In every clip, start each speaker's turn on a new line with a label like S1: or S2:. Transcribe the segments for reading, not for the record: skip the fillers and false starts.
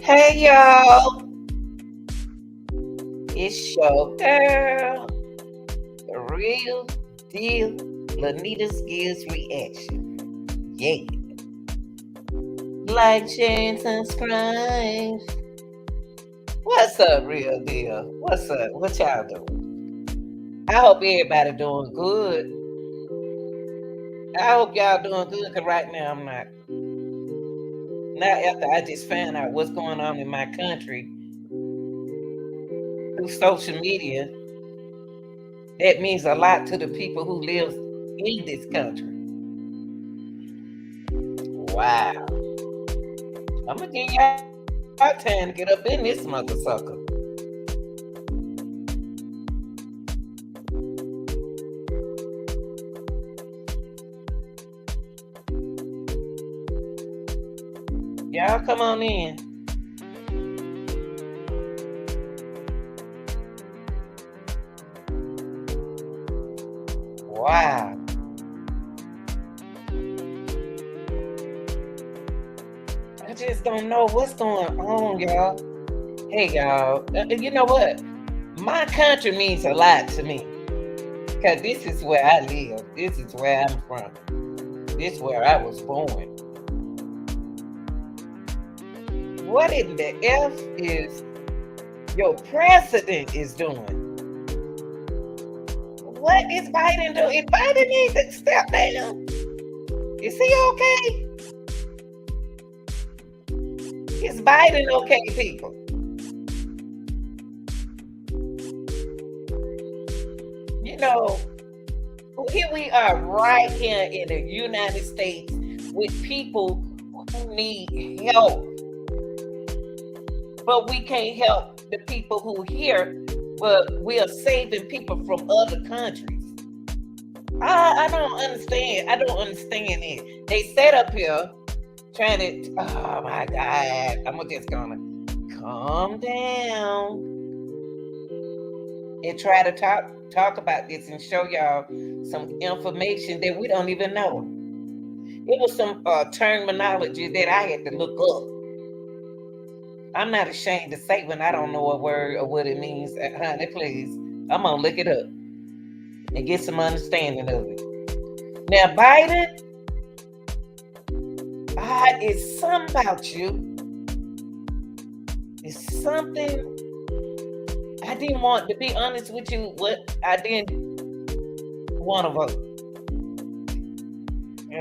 S1: Hey y'all, it's your girl, the real deal, Lanita Skills Reaction. Yeah, like, share, and subscribe. What's up, real deal? What's up? What y'all doing? I hope everybody doing good. I hope y'all doing good, cause right now I'm not. Not after I just found out what's going on in my country through social media. That means a lot to the people who live in this country. Wow. I'm gonna give y'all time to get up in this mother sucker. Y'all come on in. Wow. I just don't know what's going on, y'all. Hey, y'all. You know what? My country means a lot to me. Because this is where I live. This is where I'm from. This is where I was born. What in the F is your president is doing? What is Biden doing? If Biden needs to step down, is he okay? Is Biden okay, people? You know, here we are right here in the United States with people who need help. But we can't help the people who here, but we are saving people from other countries. I don't understand. I don't understand it. They set up here trying to, oh my God, I'm just gonna calm down and try to talk about this and show y'all some information that we don't even know. It was some terminology that I had to look up. I'm not ashamed to say when I don't know a word or what it means. Honey, please, I'm gonna look it up and get some understanding of it. Now, Biden, it's something about you. It's something I didn't want, to be honest with you, what I didn't want to vote.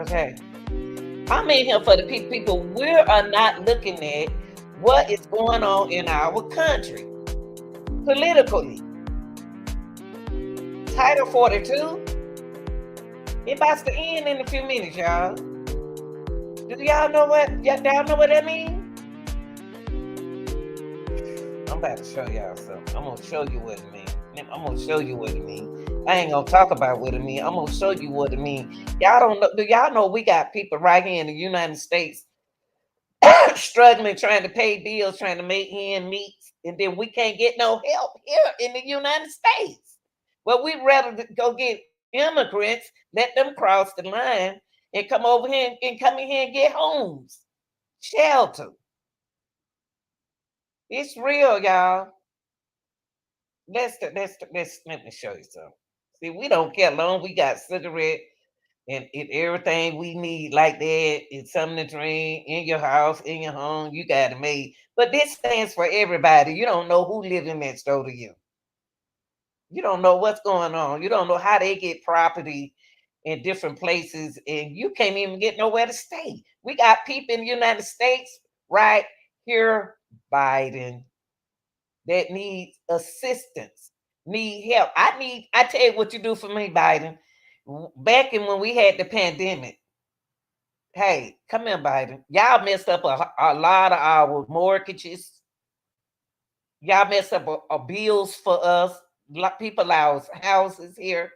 S1: Okay. I'm in here for the people. We are not looking at what is going on in our country politically. Title 42, it about to end in a few minutes, y'all. Do y'all know what that means? I'm about to show y'all something. I'm gonna show you what it means. I'm gonna show you what it means. I ain't gonna talk about what it means. I'm gonna show you what it means. Y'all don't know. Do y'all know we got people right here in the United States struggling, trying to pay bills, trying to make ends meet, and then we can't get no help here in the United States. Well, we'd rather go get immigrants, let them cross the line, and come over here and come in here and get homes, shelter. It's real, y'all. Let me show you something. See, we don't care long. We got cigarette and everything we need like that. It's something to drink in your house, in your home. You got it made. But this stands for everybody. You don't know who lives next door to you. You don't know what's going on. You don't know how they get property in different places, and you can't even get nowhere to stay. We got people in the United States right here, Biden, that needs assistance, need help. I tell you what you do for me, Biden. Back in when we had the pandemic, hey, come here, Biden. Y'all messed up a lot of our mortgages. Y'all messed up bills for us. People our houses here.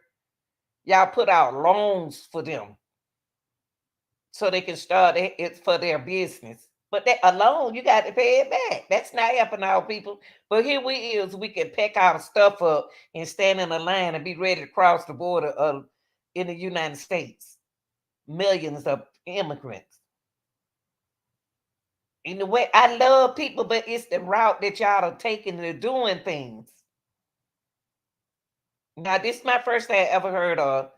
S1: Y'all put out loans for them so they can start it for their business. But that alone, you got to pay it back. That's not helping our people. But here we can pack our stuff up and stand in a line and be ready to cross the border in the United States. Millions of immigrants. In the way, I love people, but it's the route that y'all are taking to doing things. Now, this is my first time I ever heard of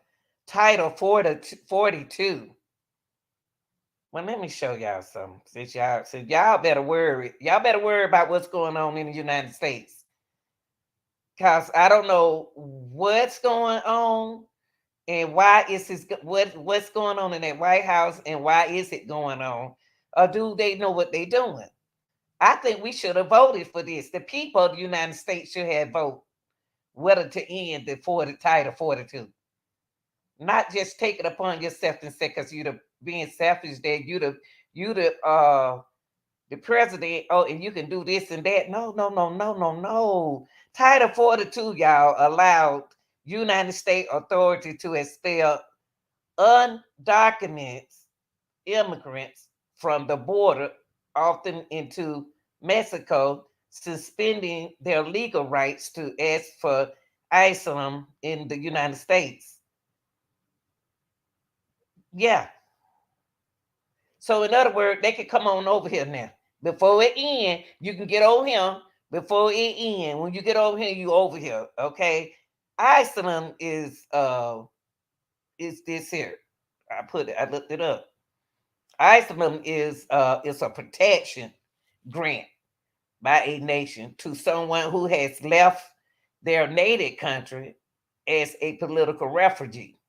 S1: Title 42. Well, let me show y'all something. Since y'all better worry. Y'all better worry about what's going on in the United States. Because I don't know what's going on and why is this what's going on in that White House and why is it going on? Or do they know what they're doing? I think we should have voted for this. The people of the United States should have voted whether to end the Title 42. Not just take it upon yourself and say, because you're being selfish, that the president, oh, and you can do this and that. No, no, no, no, no, no. Title 42, y'all, allowed United States authority to expel undocumented immigrants from the border, often into Mexico, suspending their legal rights to ask for asylum in the United States. Yeah. So in other words, they can come on over here now. Before it end, you can get over here. Before it end, when you get over here, you over here. Okay. Iceland is this here. I looked it up. Iceland is it's a protection grant by a nation to someone who has left their native country as a political refugee.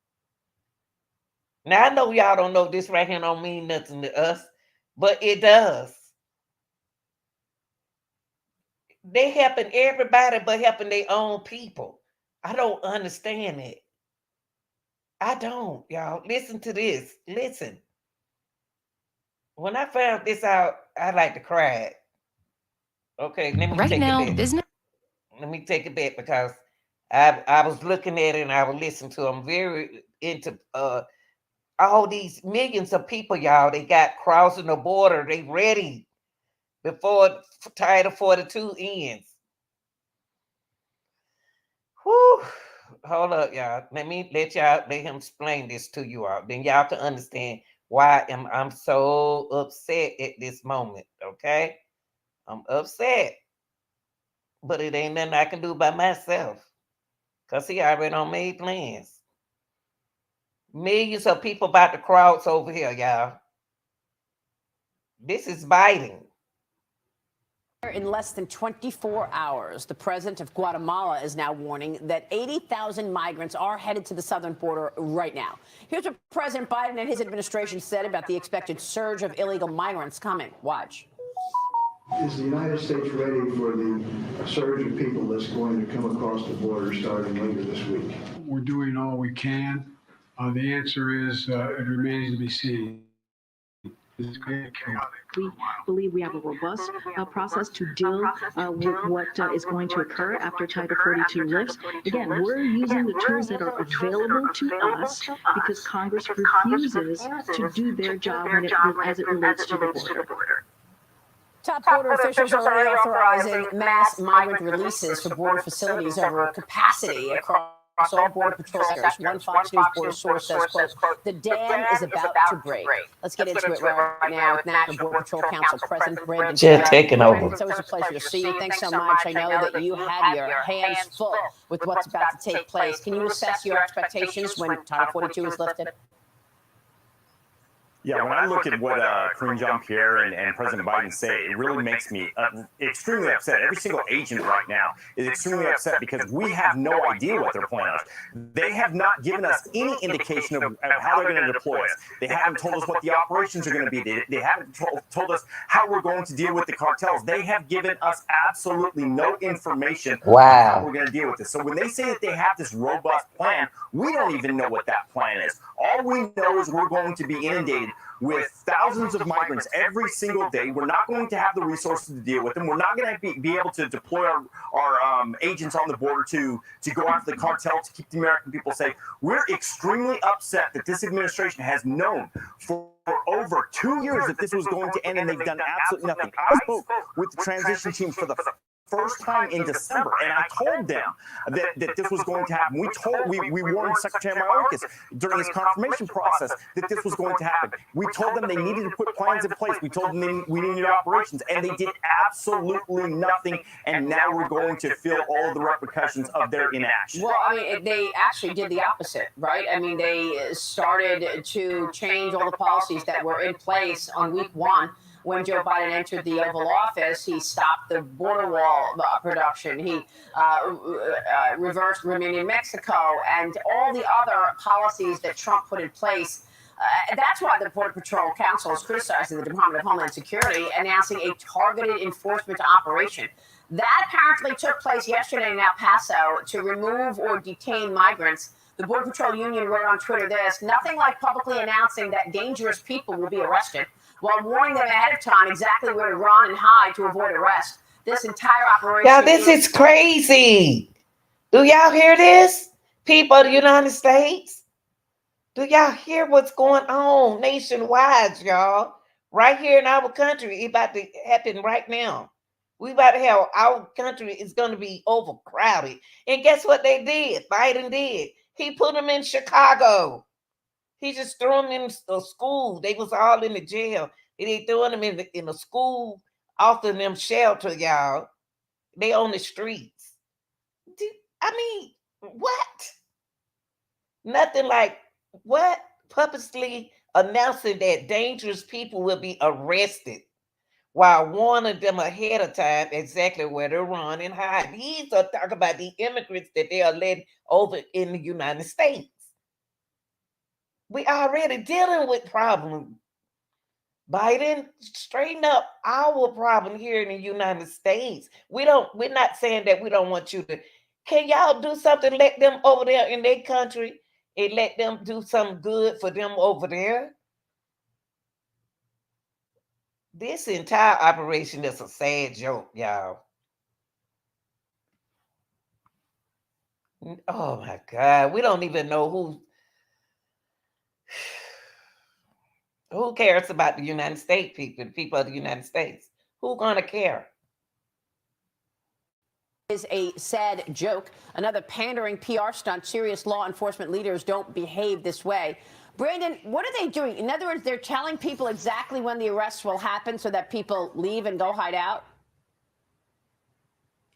S1: Now I know y'all don't know this right here don't mean nothing to us, but it does. They helping everybody but helping their own people. I don't understand it. I don't, y'all. Listen to this. Listen. When I found this out, I like to cry. Okay, let me
S2: Right
S1: take
S2: now,
S1: it back.
S2: business.
S1: Let me take it back because I was looking at it and I was listening to. I'm very into all these millions of people, y'all. They got crossing the border. They ready before Title 42 ends. Whew. Hold up, y'all. Let him explain this to you all. Then y'all can understand why I'm so upset at this moment. Okay, I'm upset, but it ain't nothing I can do by myself. Cause he already done made plans. Millions of people about to cross over here, y'all. This is biting.
S3: In less than 24 hours, the president of Guatemala is now warning that 80,000 migrants are headed to the southern border right now. Here's what President Biden and his administration said about the expected surge of illegal migrants coming. Watch.
S4: Is the United States ready for the surge of people that's going to come across the border starting later this week?
S5: We're doing all we can. The answer is it remains to be seen.
S6: We believe we have a robust process to deal with what is going to occur after Title 42 lifts. Again, we're using the tools that are available to us because Congress refuses to do their job as it relates to the border.
S3: Top border officials are already authorizing mass migrant releases for border facilities over capacity across all border patrol centers. One Fox News border source says, quote, the dam is about to break. Let's get into it right now with National Border Patrol Council President Brendan.
S1: Taking over.
S3: It's always a pleasure to see you. Thanks so much. I know that you have your hands full with what's about to take place. Can you assess your expectations when Title 42 is lifted?
S7: Yeah, when I look at what Karine Jean-Pierre and President Biden say, it really makes me extremely upset. Every single agent right now is extremely upset because we have no idea what their plan is. They have not given us any indication of how they're going to deploy us. They haven't told us what the operations are going to be. They haven't told us how we're going to deal with the cartels. They have given us absolutely no information on how we're going to deal with this. So when they say that they have this robust plan, we don't even know what that plan is. All we know is we're going to be inundated with thousands of migrants every single day. We're not going to have the resources to deal with them. We're not going to be able to deploy our agents on the border to go after the cartel to keep the American people safe. We're extremely upset that this administration has known for over 2 years that this was going to end, and they've done absolutely nothing. I spoke with the transition team for the first time in December, and I told them that this was going to happen. We warned Secretary Mayorkas during his confirmation process that this was going to happen. We told them they needed to put plans in place. We told them we needed operations, and they did absolutely nothing. And now we're going to feel all of the repercussions of their inaction.
S3: Well, I mean, they actually did the opposite, right? I mean, they started to change all the policies that were in place on week one. When Joe Biden entered the Oval Office, he stopped the border wall production. He reversed Remain in Mexico and all the other policies that Trump put in place. That's why the Border Patrol Council is criticizing the Department of Homeland Security, announcing a targeted enforcement operation. That apparently took place yesterday in El Paso to remove or detain migrants. The Border Patrol Union wrote on Twitter this: nothing like publicly announcing that dangerous people will be arrested, while warning them ahead of time exactly where to run and hide to avoid arrest. This entire operation.
S1: Y'all, this is crazy. Do y'all hear this? People of the United States? Do y'all hear what's going on nationwide, y'all? Right here in our country, it's about to happen right now. We about to have, our country is going to be overcrowded. And guess what they did? Biden did. He put them in Chicago. He just threw them in a school. They was all in the jail. They throwing them in a school, offering them shelter, y'all. They on the streets. I mean, what? Nothing like what? Purposely announcing that dangerous people will be arrested while warning them ahead of time exactly where to run and hide. He's talking about the immigrants that they are letting over in the United States. We already dealing with problems. Biden, straighten up our problem here in the United States. We're not saying that we don't want you to. Can y'all do something? Let them over there in their country and let them do something good for them over there. This entire operation is a sad joke, y'all. Oh my God. We don't even know who cares about the United States people, the people of the United States. Who gonna care?
S3: Is a sad joke. Another pandering PR stunt. Serious law enforcement leaders don't behave this way. Brandon, what are they doing? In other words, they're telling people exactly when the arrests will happen so that people leave and go hide out?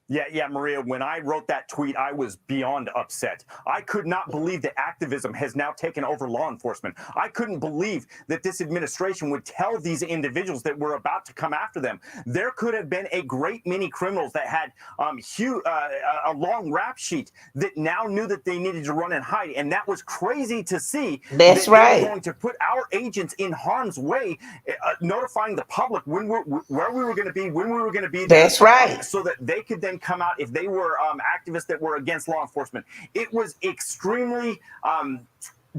S7: Yeah, Maria, when I wrote that tweet, I was beyond upset. I could not believe that activism has now taken over law enforcement. I couldn't believe that this administration would tell these individuals that we're about to come after them. There could have been a great many criminals that had a long rap sheet that now knew that they needed to run and hide. And that was crazy to see.
S1: That's
S7: that
S1: right.
S7: They were going to put our agents in harm's way, notifying the public where we were going to be, when we were going to be there.
S1: That's right.
S7: So that they could then come out if they were activists that were against law enforcement. It was extremely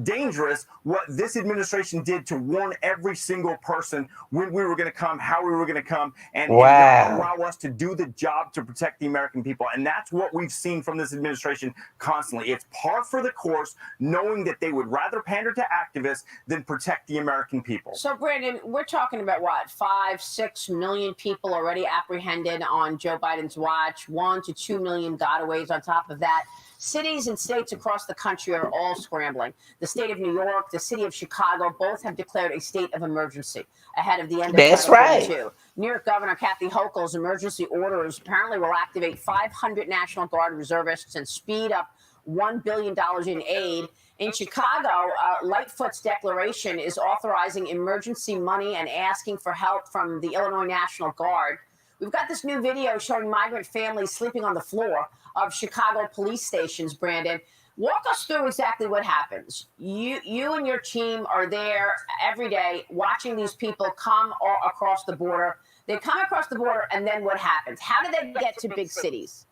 S7: dangerous what this administration did to warn every single person when we were going to come, how we were going to come, and not allow us to do the job to protect the American people. And that's what we've seen from this administration constantly. It's par for the course, knowing that they would rather pander to activists than protect the American people.
S3: So, Brandon, we're talking about what, 5-6 million people already apprehended on Joe Biden's watch, 1 to 2 million gotaways on top of that. Cities and states across the country are all scrambling. The state of New York, the city of Chicago, both have declared a state of emergency ahead of the end of
S1: That's right.
S3: 2022. New York Governor Kathy Hochul's emergency orders apparently will activate 500 National Guard reservists and speed up $1 billion in aid. In Chicago, Lightfoot's declaration is authorizing emergency money and asking for help from the Illinois National Guard. We've got this new video showing migrant families sleeping on the floor of Chicago police stations, Brandon. Walk us through exactly what happens. You and your team are there every day watching these people come across the border. They come across the border, and then what happens? How do they get to big cities?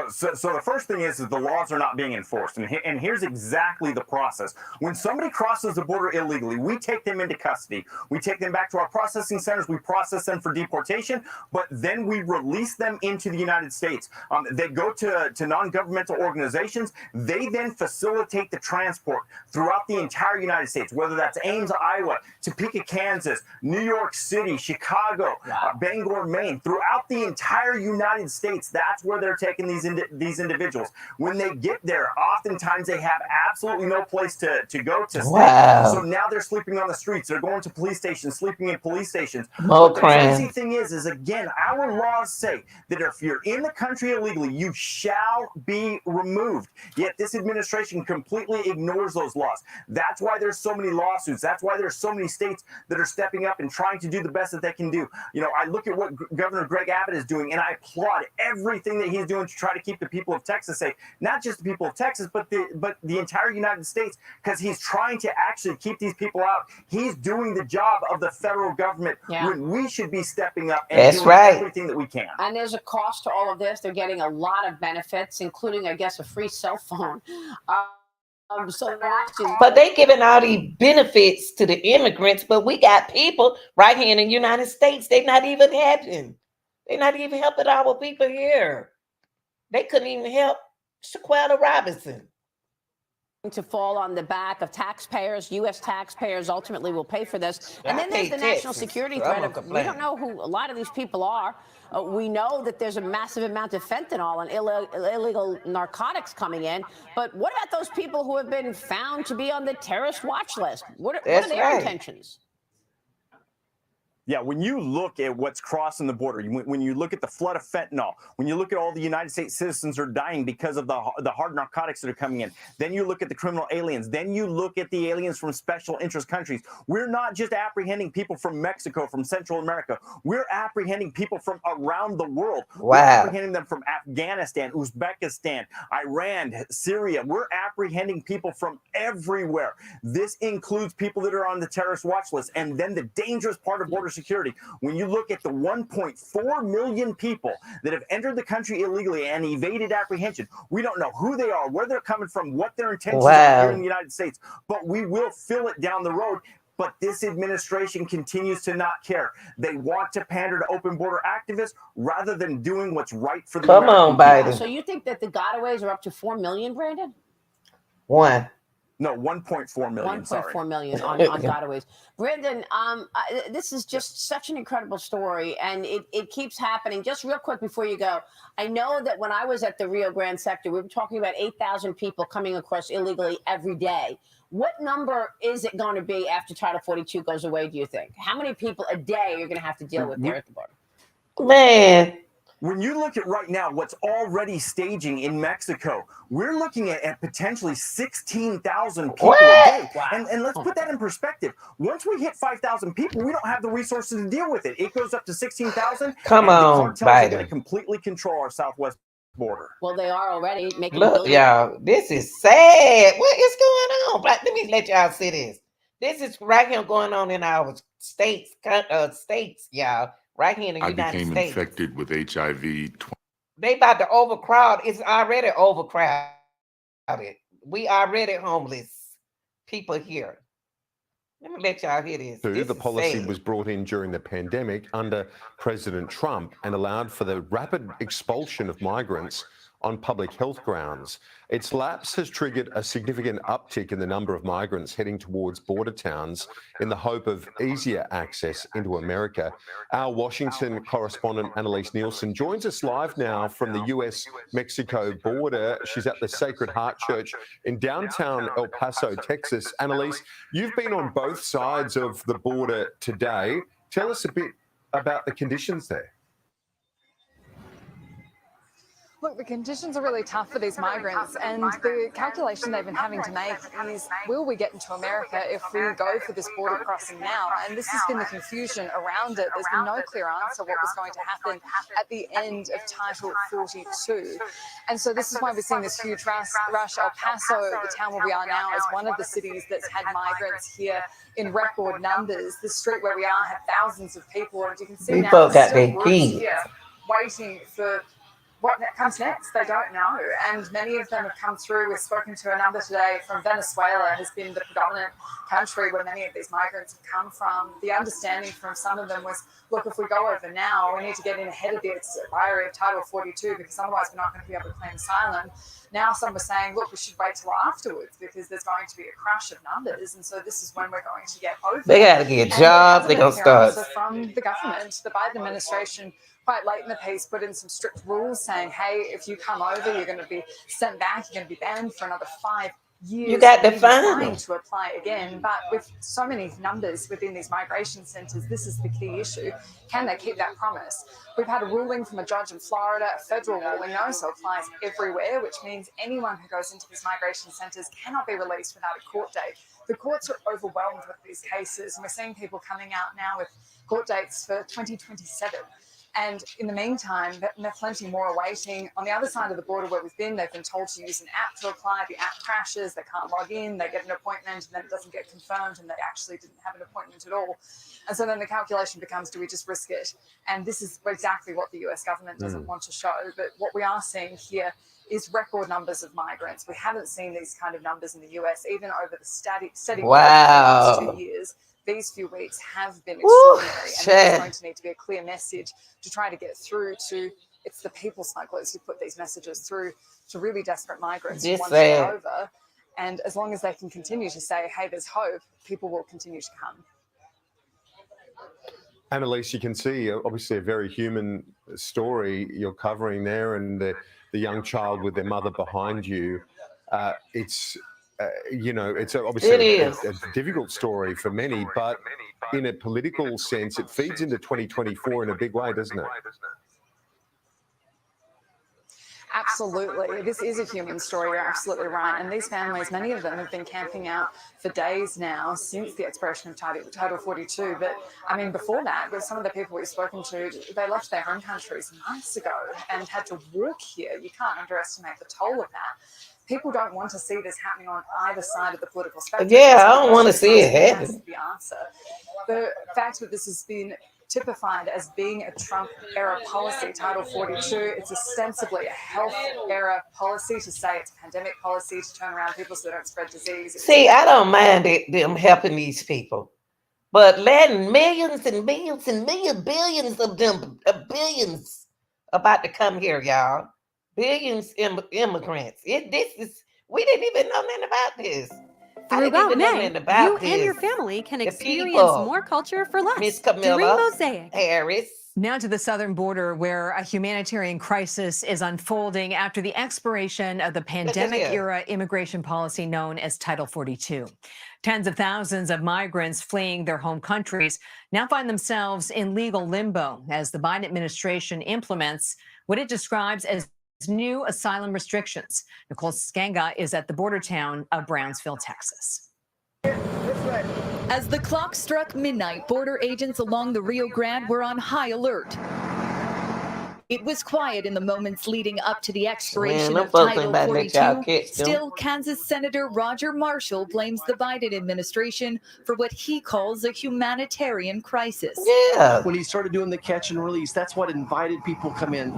S7: So the first thing is the laws are not being enforced. And here's exactly the process. When somebody crosses the border illegally, we take them into custody. We take them back to our processing centers. We process them for deportation, but then we release them into the United States. They go to non-governmental organizations. They then facilitate the transport throughout the entire United States, whether that's Ames, Iowa, Topeka, Kansas, New York City, Chicago, Bangor, Maine, throughout the entire United States. That's where they're taking these individuals. When they get there, oftentimes they have absolutely no place to go to stay.
S1: Wow.
S7: So now they're sleeping on the streets. They're going to police stations, sleeping in police stations.
S1: More
S7: But the
S1: crime.
S7: crazy thing is again, our laws say that if you're in the country illegally, you shall be removed. Yet this administration completely ignores those laws. That's why there's so many lawsuits. That's why there's so many states that are stepping up and trying to do the best that they can do. You know, I look at what Governor Greg Abbott is doing, and I applaud everything that he's doing to try to keep the people of Texas safe. Not just the people of Texas, but the entire United States, because he's trying to actually keep these people out. He's doing the job of the federal government when we should be stepping up and doing everything that we can.
S3: And there's a cost to all of this. They're getting a lot of benefits, including, I guess, a free cell phone.
S1: But they giving all these benefits to the immigrants, but we got people right here in the United States. They're not even helping. They're not even helping our people here. They couldn't even help Shaquella Robinson.
S3: To fall on the back of taxpayers. U.S. taxpayers ultimately will pay for this. And then there's the national security threat of, we don't know who a lot of these people are. We know that there's a massive amount of fentanyl and illegal narcotics coming in. But what about those people who have been found to be on the terrorist watch list? What are their intentions?
S7: Yeah, when you look at what's crossing the border, when you look at the flood of fentanyl, when you look at all the United States citizens are dying because of the hard narcotics that are coming in, then you look at the criminal aliens, then you look at the aliens from special interest countries. We're not just apprehending people from Mexico, from Central America. We're apprehending people from around the world.
S1: Wow.
S7: We're apprehending them from Afghanistan, Uzbekistan, Iran, Syria. We're apprehending people from everywhere. This includes people that are on the terrorist watch list. And then the dangerous part of border security, when you look at the 1.4 million people that have entered the country illegally and evaded apprehension, we don't know who they are, where they're coming from, what their intentions are here in the United States, but we will fill it down the road. But this administration continues to not care. They want to pander to open border activists rather than doing what's right for the American people.
S1: Biden.
S3: So you think that the gotaways are up to 4 million, Brandon?
S1: One.
S7: No, 1.4 million.
S3: 1.4 million on gotaways. Brandon, this is just such an incredible story, and it keeps happening. Just real quick before you go, I know that when I was at the Rio Grande sector, we were talking about 8,000 people coming across illegally every day. What number is it going to be after Title 42 goes away, do you think? How many people a day you're going to have to deal with there at the border?
S1: Man.
S7: When you look at right now what's already staging in Mexico, we're looking at potentially 16,000 people a day.
S3: Wow.
S7: And let's put that in perspective. Once we hit 5,000 people, we don't have the resources to deal with it. It goes up to 16,000.
S1: Come on,
S7: the cartels are going
S1: Biden.
S7: to completely control our southwest border.
S3: Well, they are already making.
S1: Look, y'all, this is sad. What is going on? Let me let y'all see this. This is right here going on in our states, y'all. Right here in the United States.
S2: I became infected with HIV.
S1: They about to overcrowd. It's already overcrowded. We already homeless people here. Let me let y'all hear this.
S8: The policy was brought in during the pandemic under President Trump and allowed for the rapid expulsion of migrants on public health grounds. Its lapse has triggered a significant uptick in the number of migrants heading towards border towns in the hope of easier access into America. Our Washington correspondent Annalise Nielsen joins us live now from the US-Mexico border. She's at the Sacred Heart Church in downtown El Paso, Texas. Annalise, you've been on both sides of the border today. Tell us a bit about the conditions there.
S9: Look, the conditions are really tough for these migrants, and the calculation they've been having to make is, will we get into America if we go for this border crossing now? And this has been the confusion around it. There's been no clear answer what was going to happen at the end of Title 42. And so this is why we're seeing this huge rush. El Paso, the town where we are now, is one of the cities that's had migrants here in record numbers. The street where we are had thousands of people, and you can see now
S1: got their key
S9: here waiting for what comes next, they don't know. And many of them have come through. We've spoken to a number today from Venezuela, has been the predominant country where many of these migrants have come from. The understanding from some of them was, look, if we go over now, we need to get in ahead of the expiry of Title 42 because otherwise we're not going to be able to claim asylum. Now some were saying, look, we should wait till afterwards because there's going to be a crush of numbers. And so this is when we're going to get over.
S1: They got to get jobs. They're going to start.
S9: From the government, the Biden administration, quite late in the piece, put in some strict rules saying, hey, if you come over, you're going to be sent back, you're going to be banned for another 5 years.
S1: You got to find them
S9: to apply again. But with so many numbers within these migration centres, this is the key issue. Can they keep that promise? We've had a ruling from a judge in Florida, a federal ruling, also applies everywhere, which means anyone who goes into these migration centres cannot be released without a court date. The courts are overwhelmed with these cases, and we're seeing people coming out now with court dates for 2027. And in the meantime, there are plenty more awaiting. On the other side of the border where we've been, they've been told to use an app to apply. The app crashes, they can't log in, they get an appointment, and then it doesn't get confirmed, and they actually didn't have an appointment at all. And so then the calculation becomes, do we just risk it? And this is exactly what the US government doesn't want to show. But what we are seeing here is record numbers of migrants. We haven't seen these kind of numbers in the US, even over the steady growth of the last 2 years. These few weeks have been extraordinary, and there's going to need to be a clear message to try to get through to, it's the people smugglers who put these messages through to really desperate migrants who want to get over. And as long as they can continue to say, hey, there's hope, people will continue to come.
S8: Annalise, you can see obviously a very human story you're covering there, and the young child with their mother behind you. It's it's obviously a difficult story for many, but in a political sense, it feeds into 2024 in a big way, doesn't it?
S9: Absolutely. This is a human story. You're absolutely right. And these families, many of them have been camping out for days now since the expiration of Title 42. But I mean, before that, with some of the people we've spoken to, they left their home countries months ago and had to walk here. You can't underestimate the toll of that. People don't want to see this happening on either side of the political spectrum.
S1: Yeah, I don't want to see it happen.
S9: That's the answer. The fact that this has been typified as being a Trump-era policy, Title 42, it's ostensibly a health-era policy to say it's a pandemic policy to turn around people so they don't spread disease.
S1: See, I don't mind them helping these people, but letting millions and millions and billions of them, billions about to come here, y'all. Billions immigrants. We didn't even know nothing about this.
S2: Throughout May, you and your family can experience more culture for less.
S1: Miss Camilla
S2: during Mosaic.
S1: Harris.
S10: Now to the southern border, where a humanitarian crisis is unfolding after the expiration of the pandemic-era immigration policy known as Title 42. Tens of thousands of migrants fleeing their home countries now find themselves in legal limbo as the Biden administration implements what it describes as new asylum restrictions. Nicole Skanga is at the border town of Brownsville, Texas.
S11: As the clock struck midnight, border agents along the Rio Grande were on high alert. It was quiet in the moments leading up to the expiration of Title 42. Still, Kansas Senator Roger Marshall blames the Biden administration for what he calls a humanitarian crisis.
S1: Yeah.
S12: When he started doing the catch and release, that's what invited people to come in.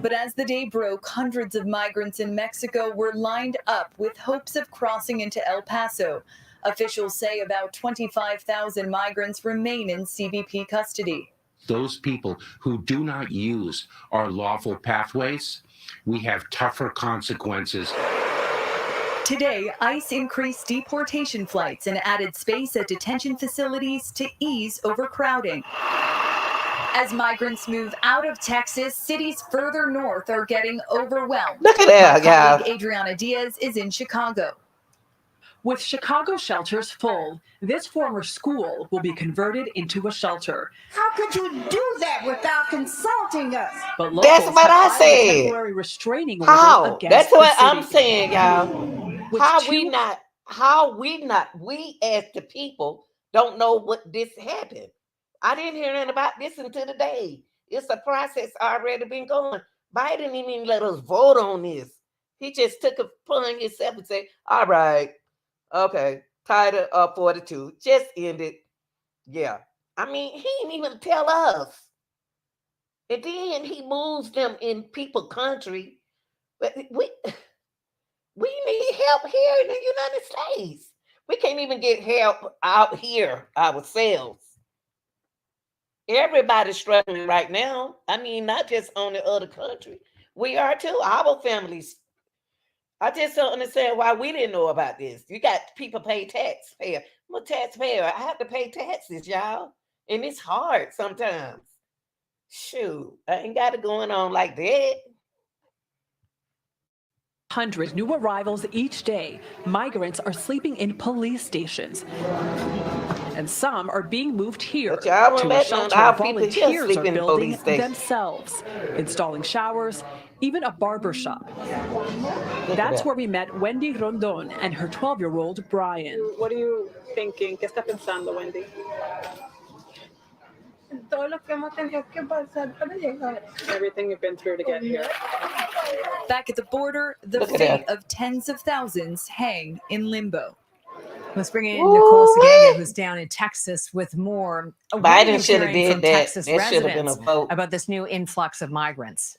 S11: But as the day broke, hundreds of migrants in Mexico were lined up with hopes of crossing into El Paso. Officials say about 25,000 migrants remain in CBP custody.
S13: Those people who do not use our lawful pathways, we have tougher consequences.
S11: Today, ICE increased deportation flights and added space at detention facilities to ease overcrowding. As migrants move out of Texas, cities further north are getting overwhelmed.
S1: Look at that,
S11: guys. Adriana Diaz is in Chicago.
S14: With Chicago shelters full, this former school will be converted into a shelter.
S15: How could you do that without consulting us?
S14: But
S1: that's what I said.
S14: Temporary restraining order
S1: How?
S14: against
S1: That's what
S14: the
S1: I'm
S14: city.
S1: saying, y'all. We as the people don't know what this happened. I didn't hear anything about this until today. It's a process already been going. Biden didn't even let us vote on this. He just took it upon himself and said, all right, okay, Title 42, just end it. Yeah. I mean, he didn't even tell us. And then he moves them in people country. But we need help here in the United States. We can't even get help out here ourselves. Everybody's struggling right now. I mean, not just on the other country. We are too. Our families. I just don't understand why we didn't know about this. You got people pay taxpayer. I'm a taxpayer. I have to pay taxes, y'all. And it's hard sometimes. Shoot, I ain't got it going on like that.
S14: Hundreds new arrivals each day. Migrants are sleeping in police stations. And some are being moved here to a shelter volunteers are building themselves, installing showers, even a barber shop. That's where we met Wendy Rondon and her 12-year-old Brian.
S16: What are you thinking? ¿Qué está pensando, Wendy? Everything you've been through to get here.
S11: Back at the border, the fate of tens of thousands hang in limbo.
S10: Let's bring in Nicole Segega, who's down in Texas with more.
S1: Biden should have did
S10: from
S1: that.
S10: Texas
S1: That should have been a
S10: residents
S1: vote.
S10: about this new influx of migrants.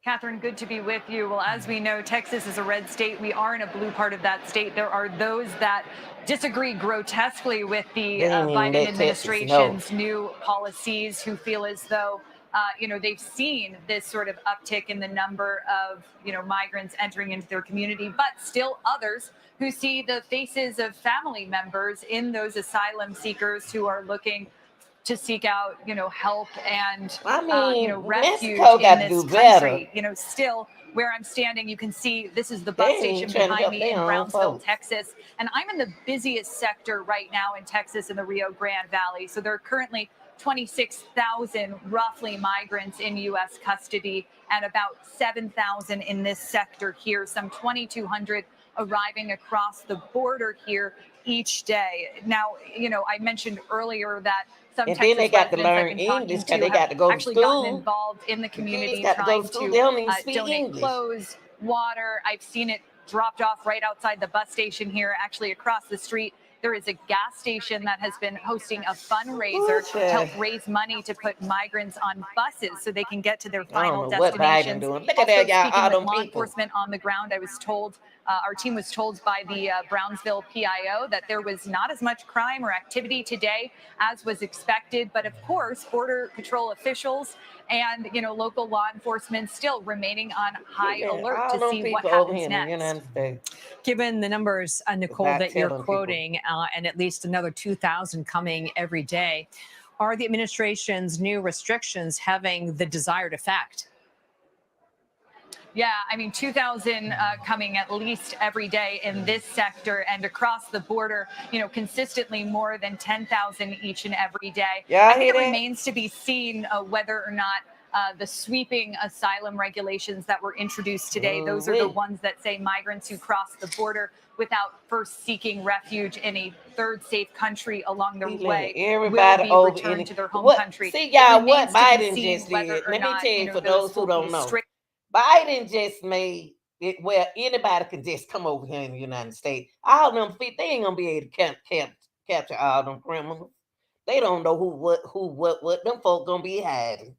S17: Catherine, good to be with you. Well, as we know, Texas is a red state. We are in a blue part of that state. There are those that disagree grotesquely with the Biden administration's new policies, who feel as though they've seen this sort of uptick in the number of, migrants entering into their community, but still others who see the faces of family members in those asylum seekers who are looking to seek out, help and, refuge in this country. Still where I'm standing, you can see this is the bus station behind me in Brownsville, Texas. And I'm in the busiest sector right now in Texas in the Rio Grande Valley. So there are currently 26,000 roughly migrants in U.S. custody and about 7,000 in this sector here, some 2,200 arriving across the border here each day. Now, I mentioned earlier that some
S1: And
S17: Texas
S1: then they got to
S17: residents
S1: learn
S17: I've been talking
S1: English because they
S17: to
S1: got to go to
S17: actually gotten
S1: school.
S17: involved in the community,
S1: got to
S17: trying
S1: go to school.
S17: to
S1: They don't even speak
S17: donate
S1: English.
S17: clothes, water. I've seen it dropped off right outside the bus station here, actually across the street. There is a gas station that has been hosting a fundraiser to help raise money to put migrants on buses so they can get to their final destinations.
S1: Look at that, y'all. All them
S17: Law
S1: people.
S17: enforcement on the ground, I was told, our team was told by the Brownsville PIO that there was not as much crime or activity today as was expected. But of course, Border Patrol officials and local law enforcement still remaining on high alert to see what happens next.
S10: Given the numbers, Nicole, that you're quoting, and at least another 2,000 coming every day, are the administration's new restrictions having the desired effect?
S17: Yeah, 2,000 coming at least every day in this sector and across the border, consistently more than 10,000 each and every day. I think it remains to be seen whether or not the sweeping asylum regulations that were introduced today, those are the ones that say migrants who cross the border without first seeking refuge in a third safe country along the way will be returned to their home country.
S1: See, y'all, what Biden just did, let me tell you for those who don't know. Biden just made it where anybody can just come over here in the United States. All them they ain't gonna be able to capture all them criminals. They don't know who, what. Them folk gonna be hiding.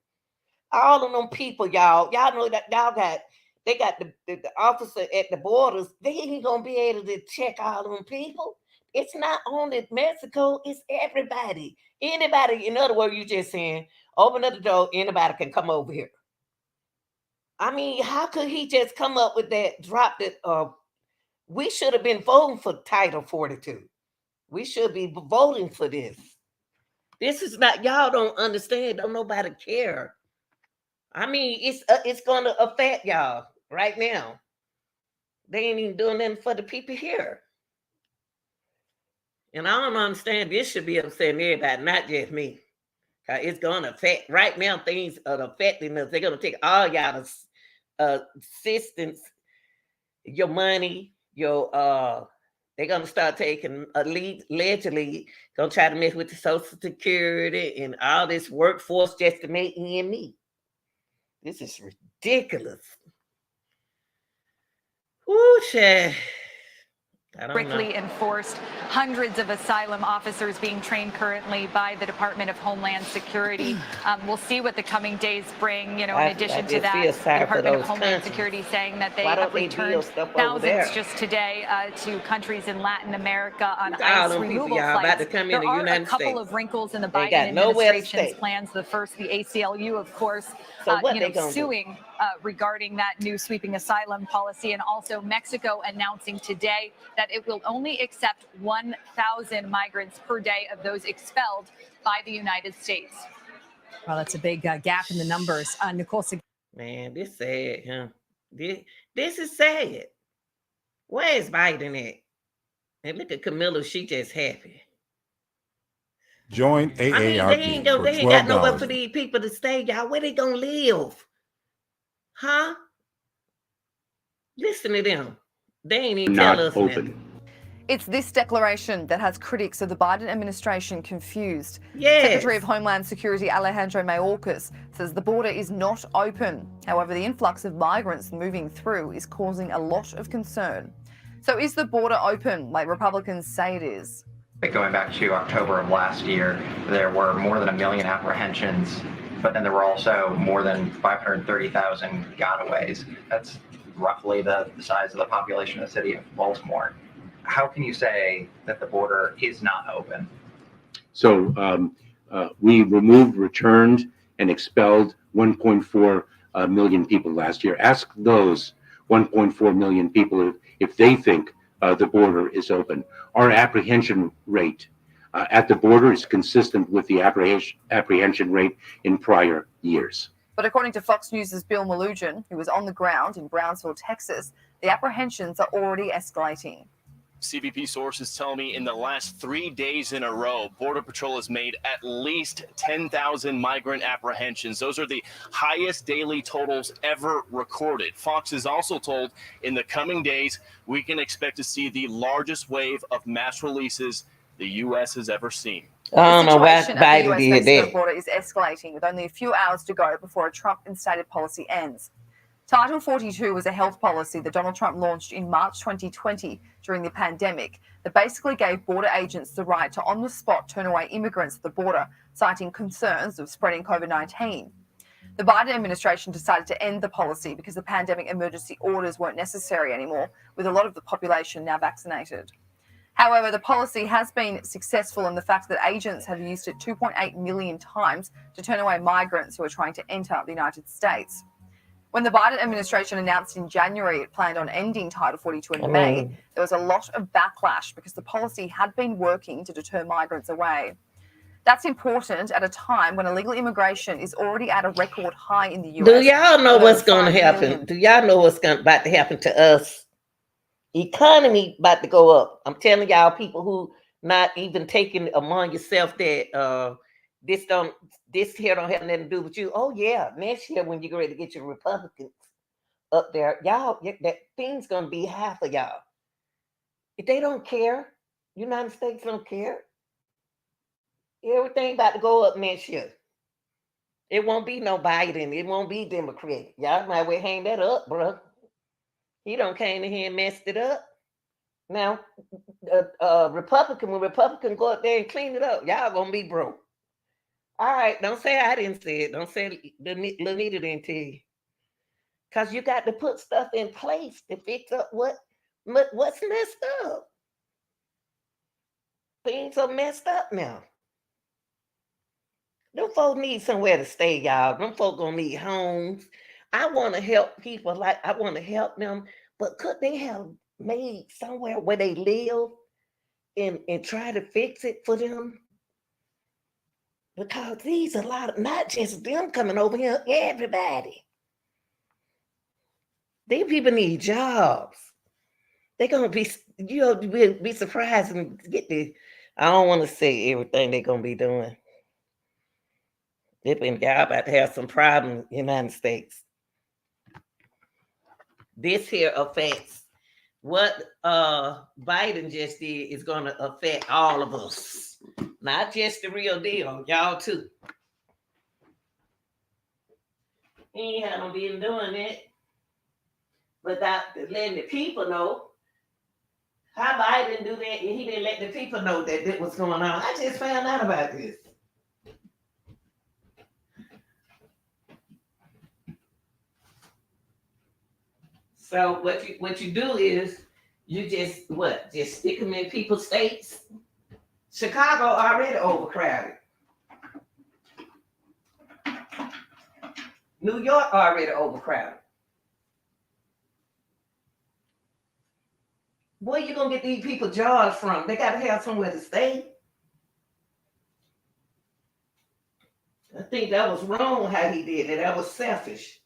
S1: All of them people, y'all know that they got the officer at the borders. They ain't gonna be able to check all them people. It's not only Mexico, it's everybody. Anybody, in other words, you just saying, open up the door, anybody can come over here. How could he just come up with that, drop it? We should have been voting for Title 42. We should be voting for this. This is not, y'all don't understand. Don't nobody care. It's going to affect y'all right now. They ain't even doing nothing for the people here. And I don't understand. This should be upsetting everybody, not just me. It's going to affect, right now, things are affecting us. They're going to take all y'all's assistance, your money, they're going to start taking allegedly going to try to mess with the Social Security and all this workforce just to make ends meet. This is ridiculous. Whoo,
S17: strictly enforced. Hundreds of asylum officers being trained currently by the Department of Homeland Security. We'll see what the coming days bring. In addition to that, the Department of Homeland Security saying that they have returned thousands just today to countries in Latin America on ICE removal flights. There are a couple of wrinkles in the Biden administration's plans. The first, the ACLU, of course, suing regarding that new sweeping asylum policy, and also Mexico announcing today that it will only accept 1,000 migrants per day of those expelled by the United States.
S10: Well, that's a big gap in the numbers. Nicole.
S1: Man, this sad, huh? This is sad. Where is Biden at? And look at Camilla, she just happy.
S18: Join AARP for
S1: they ain't got nowhere
S18: $12.
S1: for these people to stay, y'all. Where they gonna live? Huh? Listen to them. They ain't even tell us nothing.
S19: It's this declaration that has critics of the Biden administration confused.
S1: Yes.
S19: Secretary of Homeland Security Alejandro Mayorkas says the border is not open. However, the influx of migrants moving through is causing a lot of concern. So is the border open like Republicans say it is?
S20: Going back to October of last year, there were more than 1 million apprehensions, but then there were also more than 530,000 gotaways. That's roughly the size of the population of the city of Baltimore. How can you say that the border is not open?
S13: So we removed, returned, and expelled 1.4 million people last year. Ask those 1.4 million people if they think the border is open. Our apprehension rate at the border is consistent with the apprehension rate in prior years.
S19: But according to Fox News' Bill Malugin, who was on the ground in Brownsville, Texas, the apprehensions are already escalating.
S21: CBP sources tell me in the last 3 days in a row, Border Patrol has made at least 10,000 migrant apprehensions. Those are the highest daily totals ever recorded. Fox is also told in the coming days, we can expect to see the largest wave of mass releases the U.S. has ever seen.
S1: I don't know why
S19: The situation at the
S1: Biden did
S19: US-Mexico
S1: that.
S19: border is escalating with only a few hours to go before a Trump-instated policy ends. Title 42 was a health policy that Donald Trump launched in March 2020 during the pandemic that basically gave border agents the right to on the spot turn away immigrants at the border, citing concerns of spreading COVID-19. The Biden administration decided to end the policy because the pandemic emergency orders weren't necessary anymore, with a lot of the population now vaccinated. However, the policy has been successful in the fact that agents have used it 2.8 million times to turn away migrants who are trying to enter the United States. When the Biden administration announced in January it planned on ending Title 42 in May, there was a lot of backlash because the policy had been working to deter migrants away. That's important at a time when illegal immigration is already at a record high in the US.
S1: Do y'all know what's going to happen? Do y'all know what's about to happen to us? Economy about to go up. I'm telling y'all, people who not even taking among yourself that this here don't have nothing to do with you. Oh yeah, next year when you're ready to get your Republicans up there, y'all, that thing's gonna be half of y'all. If they don't care, United States don't care. Everything about to go up next year. It won't be no Biden. It won't be Democrat. Y'all might well hang that up, bro. He don't came in here and messed it up. Now, Republican, when Republican go up there and clean it up, y'all gonna be broke. All right, don't say I didn't say it. Don't say Lanita didn't tell you. Because you got to put stuff in place to fix up what's messed up. Things are messed up now. Them folks need somewhere to stay, y'all. Them folks gonna need homes. I want to help people, I want to help them, but could they have made somewhere where they live and try to fix it for them? Because these are a lot of, not just them coming over here, everybody. These people need jobs. They're gonna be, you'll be surprised and get the, I don't want to say everything they're gonna be doing. Y'all about to have some problems in the United States. This here affects what Biden just did is going to affect all of us, not just the real deal, y'all too. He ain't had no business doing it without letting the people know How Biden do that and he didn't let the people know that was going on? I just found out about this. So what you do is you just stick them in people's states. Chicago already overcrowded. New York already overcrowded. Where you gonna get these people jobs from? They gotta have somewhere to stay. I think that was wrong how he did it. That was selfish.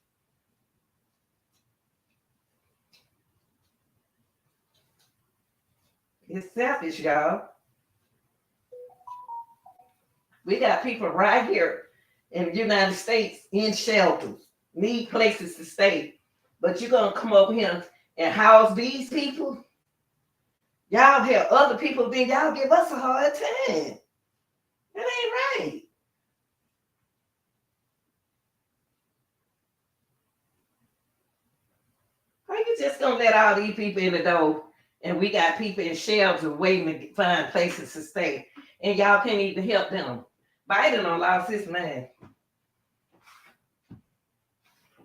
S1: It's selfish, y'all. We got people right here in the United States in shelters, need places to stay. But you're going to come over here and house these people? Y'all have other people, then y'all give us a hard time. That ain't right. How you just going to let all these people in the door and we got people in shelters waiting to find places to stay and y'all can't even help them? Biden done lost his mind.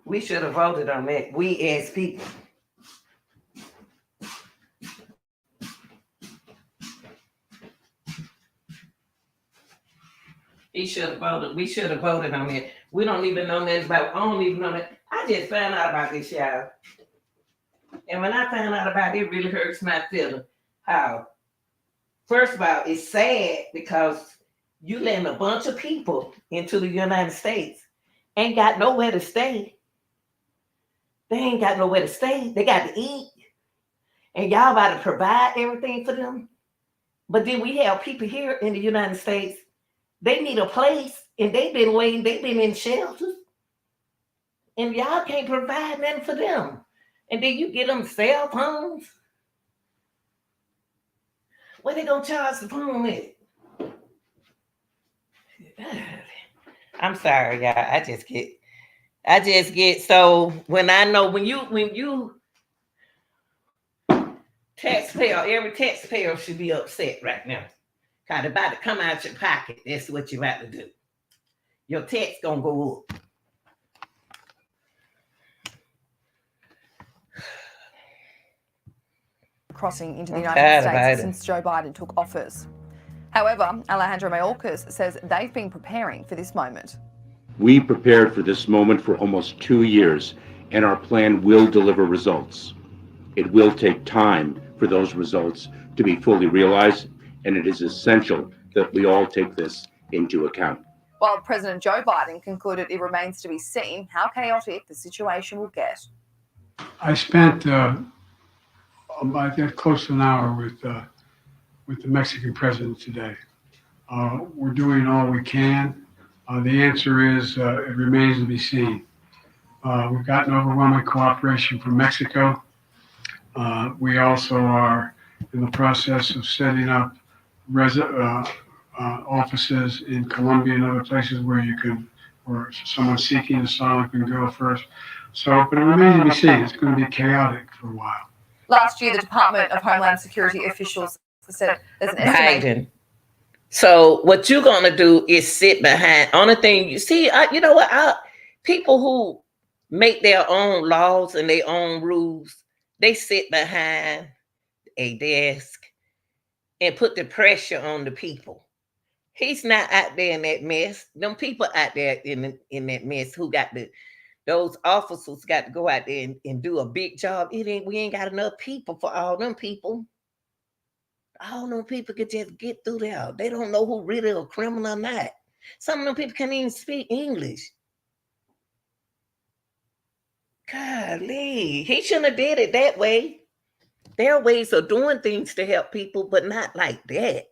S1: We should have voted on that. We as people. He should have voted. We should have voted on it. We don't even know nothing about. I don't even know that. I just found out about this, y'all. And when I found out about it, it really hurts my feeling. How? First of all, it's sad because you letting a bunch of people into the United States ain't got nowhere to stay. They ain't got nowhere to stay. They got to eat. And y'all about to provide everything for them. But then we have people here in the United States, they need a place, and they've been waiting, they've been in shelters. And y'all can't provide nothing for them. And then you get them cell phones. Where they gonna charge the phone with? I'm sorry, y'all. I just get so when I know when you taxpayer, every taxpayer should be upset right now. Kind of about to come out your pocket. That's what you about to do. Your tax gonna go up.
S19: Crossing into the United States since Joe Biden took office. However, Alejandro Mayorkas says they've been preparing for this moment.
S13: We prepared for this moment for almost 2 years, and our plan will deliver results. It will take time for those results to be fully realized, and it is essential that we all take this into account.
S19: While President Joe Biden concluded it remains to be seen how chaotic the situation will get.
S5: I spent I think close to an hour with the Mexican president today. We're doing all we can. The answer is it remains to be seen. We've gotten overwhelming cooperation from Mexico. We also are in the process of setting up offices in Colombia and other places where someone seeking asylum can go first. So, but it remains to be seen. It's going to be chaotic for a while.
S19: Last year, the Department of Homeland Security officials said there's an estimated.
S1: Biden. So what you're gonna do is sit behind. Only thing you see, you know what? People who make their own laws and their own rules, they sit behind a desk and put the pressure on the people. He's not out there in that mess. Them people out there in that mess who got those officers got to go out there and do a big job. We ain't got enough people for all them people. All them people could just get through there. They don't know who really a criminal or not. Some of them people can't even speak English. Golly, he shouldn't have did it that way. There are ways of doing things to help people, but not like that.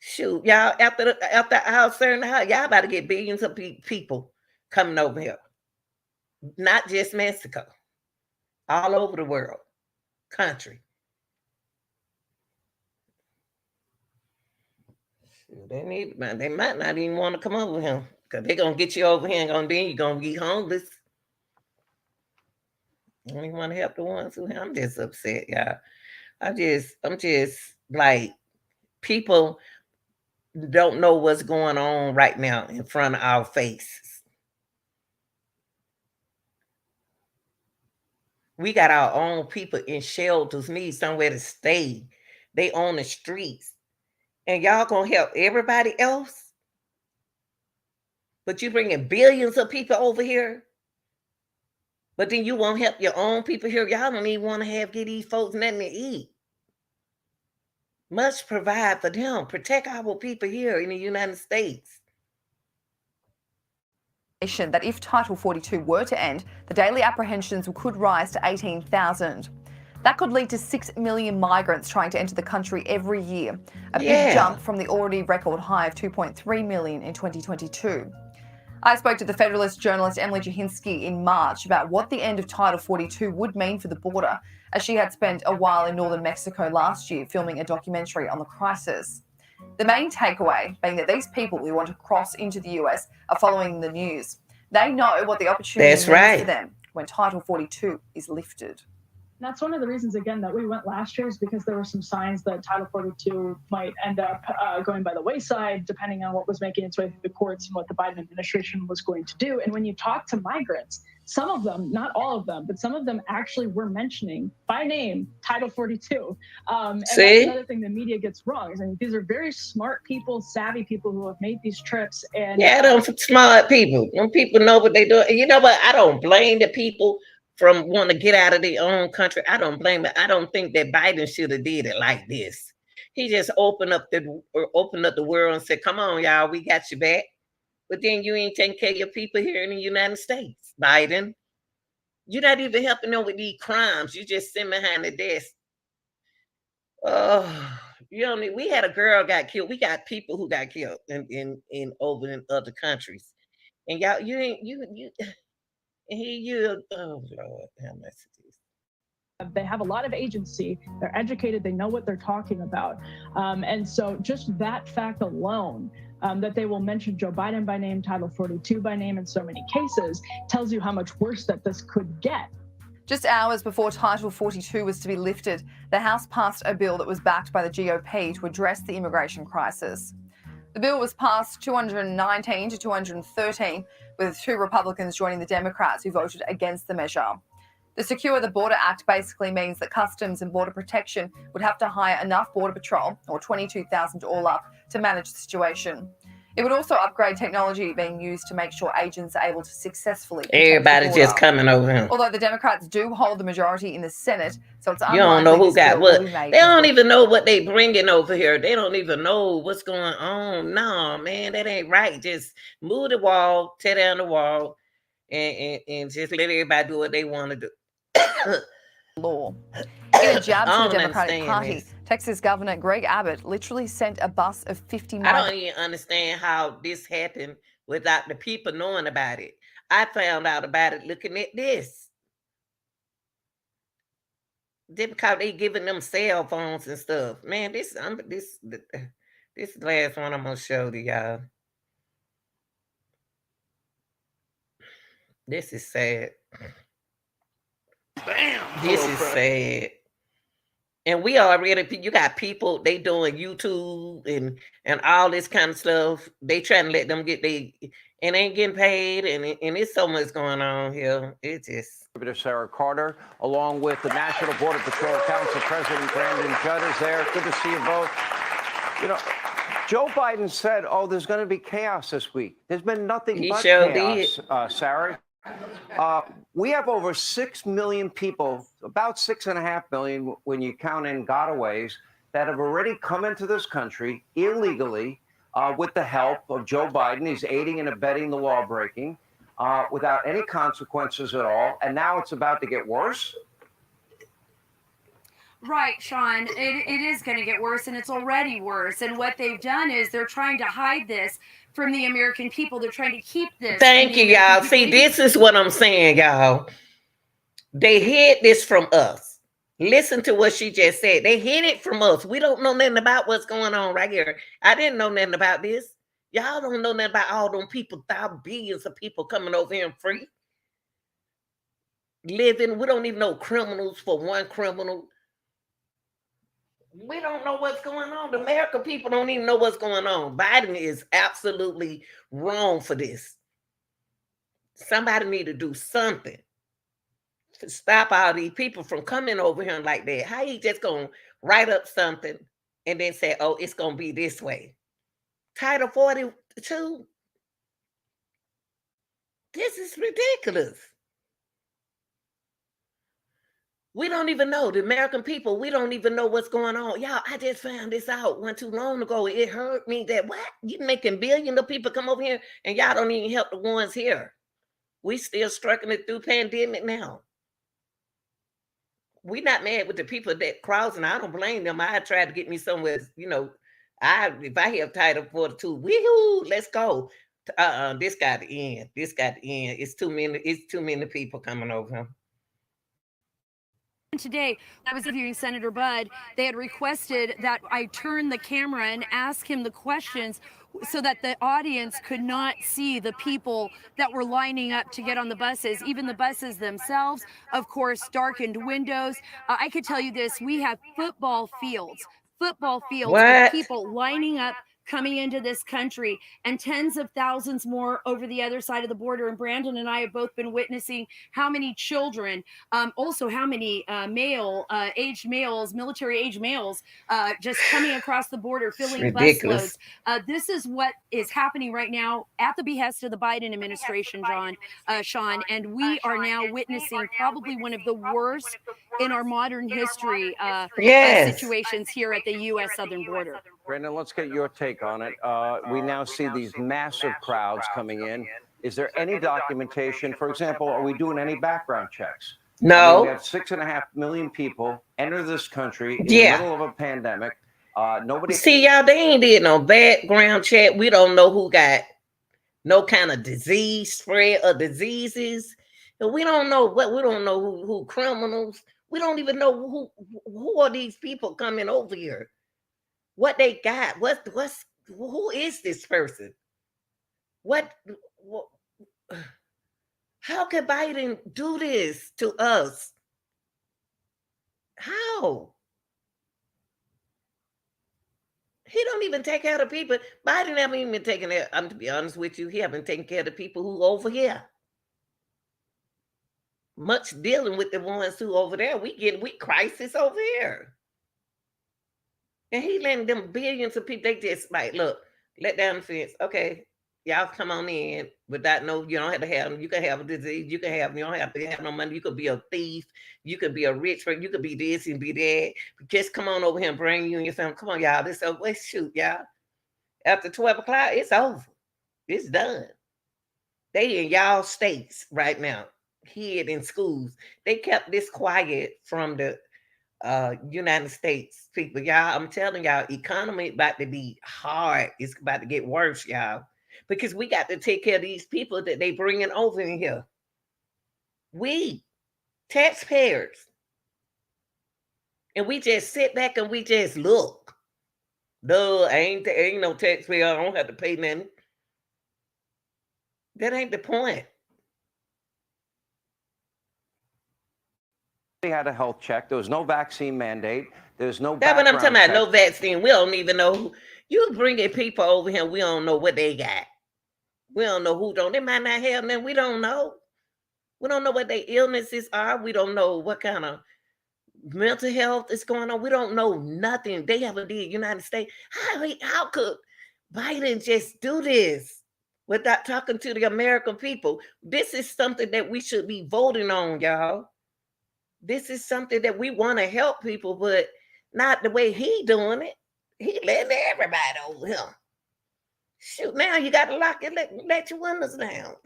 S1: Shoot, y'all, after our certain hour, y'all about to get billions of people coming over here. Not just Mexico. All over the world. Country. They might not even want to come over here because they're going to get you over here and then you're going to be homeless. I don't even want to help the ones who I'm just upset, y'all. I'm just like, people don't know what's going on right now in front of our faces. We got our own people in shelters, need somewhere to stay. They on the streets. And y'all gonna help everybody else? But you bringing billions of people over here? But then you won't help your own people here. Y'all don't even want to give these folks nothing to eat. Must provide for them. Protect our people here in the United States.
S19: That if Title 42 were to end, the daily apprehensions could rise to 18,000. That could lead to 6 million migrants trying to enter the country every year, a big jump from the already record high of 2.3 million in 2022. I spoke to the Federalist journalist Emily Jahinsky in March about what the end of Title 42 would mean for the border, as she had spent a while in northern Mexico last year filming a documentary on the crisis. The main takeaway being that these people who want to cross into the US are following the news. They know what the opportunity means for them when Title 42 is lifted.
S6: That's one of the reasons, again, that we went last year, is because there were some signs that Title 42 might end up going by the wayside, depending on what was making its way through the courts and what the Biden administration was going to do. And when you talk to migrants, some of them, not all of them, but some of them actually were mentioning by name Title 42. And that's another thing the media gets wrong. I mean, these are very smart people, savvy people who have made these trips. And
S1: them smart people. Them people know what they do. And you know what? I don't blame the people from want to get out of their own country. I don't blame it. I don't think that Biden should have did it like this. He just opened up the world and said, "Come on, y'all, we got you back." But then you ain't taking care of your people here in the United States, Biden. You're not even helping them with these crimes. You just sit behind the desk. Oh, you know, we had a girl got killed. We got people who got killed in over in other countries, and y'all, you ain't you. Oh Lord, how much it is.
S6: They have a lot of agency. They're educated. They know what they're talking about. And so just that fact alone, that they will mention Joe Biden by name, Title 42 by name in so many cases, tells you how much worse that this could get.
S19: Just hours before Title 42 was to be lifted, the House passed a bill that was backed by the GOP to address the immigration crisis. The bill was passed 219 to 213, with 2 Republicans joining the Democrats who voted against the measure. The Secure the Border Act basically means that Customs and Border Protection would have to hire enough Border Patrol, or 22,000 all up, to manage the situation. It would also upgrade technology being used to make sure agents are able to successfully protect
S1: Everybody
S19: the border.
S1: just coming over here.
S19: Although the Democrats do hold the majority in the Senate, so it's unlikely
S1: you don't know who
S19: this
S1: got
S19: bill
S1: what.
S19: will be made.
S1: They don't even know what they bringing over here. They don't even know what's going on. No, man, that ain't right. Just move the wall, tear down the wall, and just let everybody do what they want to do.
S19: Law. In a jab to the Democratic Party, Texas Governor Greg Abbott literally sent a bus of 50 migrants.
S1: I don't even understand how this happened without the people knowing about it. I found out about it looking at this. Because they giving them cell phones and stuff. Man, this last one I'm gonna show to y'all. This is sad.
S21: Bam!
S1: This is sad. And we already, you got people, they doing YouTube and all this kind of stuff. They trying to let them get and ain't getting paid, and it's so much going on here. It just.
S18: Sarah Carter, along with the National Border Patrol Council President Brandon Judd is there. Good to see you both. You know, Joe Biden said, "Oh, there's going to be chaos this week." There's been nothing but chaos, Sarah. We have over 6 million people, about 6.5 million when you count in gotaways, that have already come into this country illegally with the help of Joe Biden. He's aiding and abetting the law breaking without any consequences at all. And now it's about to get worse.
S22: Right, Sean. It is going to get worse, and it's already worse. And what they've done is they're trying to hide this from the American people. They're trying to keep this.
S1: Thank you, y'all. See, this is what I'm saying, y'all. They hid this from us. Listen to what she just said. They hid it from us. We don't know nothing about what's going on right here. I didn't know nothing about this. Y'all don't know nothing about all them people, billions of people coming over here and free. Living, we don't even know criminals for one criminal. We don't know what's going on. The American people don't even know what's going on. Biden is absolutely wrong for this. Somebody need to do something to stop all these people from coming over here like that. How you just gonna write up something and then say, oh, it's gonna be this way? Title 42. This is ridiculous. We don't even know. The American people, we don't even know what's going on. Y'all, I just found this out not too long ago. It hurt me that what? You making billions of people come over here and y'all don't even help the ones here. We still struggling through pandemic now. We not mad with the people that crossing. I don't blame them. I tried to get me somewhere, if I have Title 42, woohoo, let's go. This got to end. This got to end. It's too many people coming over here.
S22: Today, I was interviewing Senator Budd. They had requested that I turn the camera and ask him the questions so that the audience could not see the people that were lining up to get on the buses, even the buses themselves. Of course, darkened windows. I could tell you this, we have football fields of people lining up coming into this country, and tens of thousands more over the other side of the border. And Brandon and I have both been witnessing how many children, also how many aged males, military age males, just coming across the border, filling busloads. This is what is happening right now at the behest of the Biden administration, Sean, and we are now witnessing probably one of the worst in our modern history situations here at the U.S. southern border.
S18: Brandon, let's get your take on it. We now see these massive crowds coming in. Is there any documentation? For example, are we doing any background checks?
S1: No.
S18: We have 6.5 million people enter this country in the middle of a pandemic. Nobody.
S1: See, y'all, they ain't did no background check. We don't know who got no kind of disease, spread of diseases. And we don't know we don't know who criminals. We don't even know who are these people coming over here. What they got? Who is this person? What how could Biden do this to us? How? He don't even take care of the people. Biden haven't even been taking care. To be honest with you, he haven't taken care of the people who over here. Much dealing with the ones who over there. We crisis over here. And he letting them billions of people, they just like, look, let down the fence. Okay, y'all come on in without you don't have to have them. You can have a disease. You don't have to have no money. You could be a thief. You could be a rich person. You could be this and be that. But just come on over here and bring you and your family. Come on, y'all. This over. Let's shoot, y'all. After 12 o'clock, it's over. It's done. They in y'all states right now, hid in schools. They kept this quiet from the United States people. Y'all, I'm telling y'all, economy about to be hard. It's about to get worse, y'all, because we got to take care of these people that they bringing over in here. We taxpayers, and we just sit back and we just look. Duh, ain't no taxpayer. I don't have to pay nothing. That ain't the point.
S18: We had a health check. There was no vaccine mandate. There's no.
S1: That's what I'm talking about. No vaccine. We don't even know. You bringing people over here. We don't know what they got. We don't know who don't. They might not have them. We don't know. We don't know what their illnesses are. We don't know what kind of mental health is going on. We don't know nothing. They haven't did United States. How could Biden just do this without talking to the American people? This is something that we should be voting on, y'all. This is something that we want to help people, but not the way he doing it. He letting everybody over here. Shoot, now you got to lock it, let your windows down.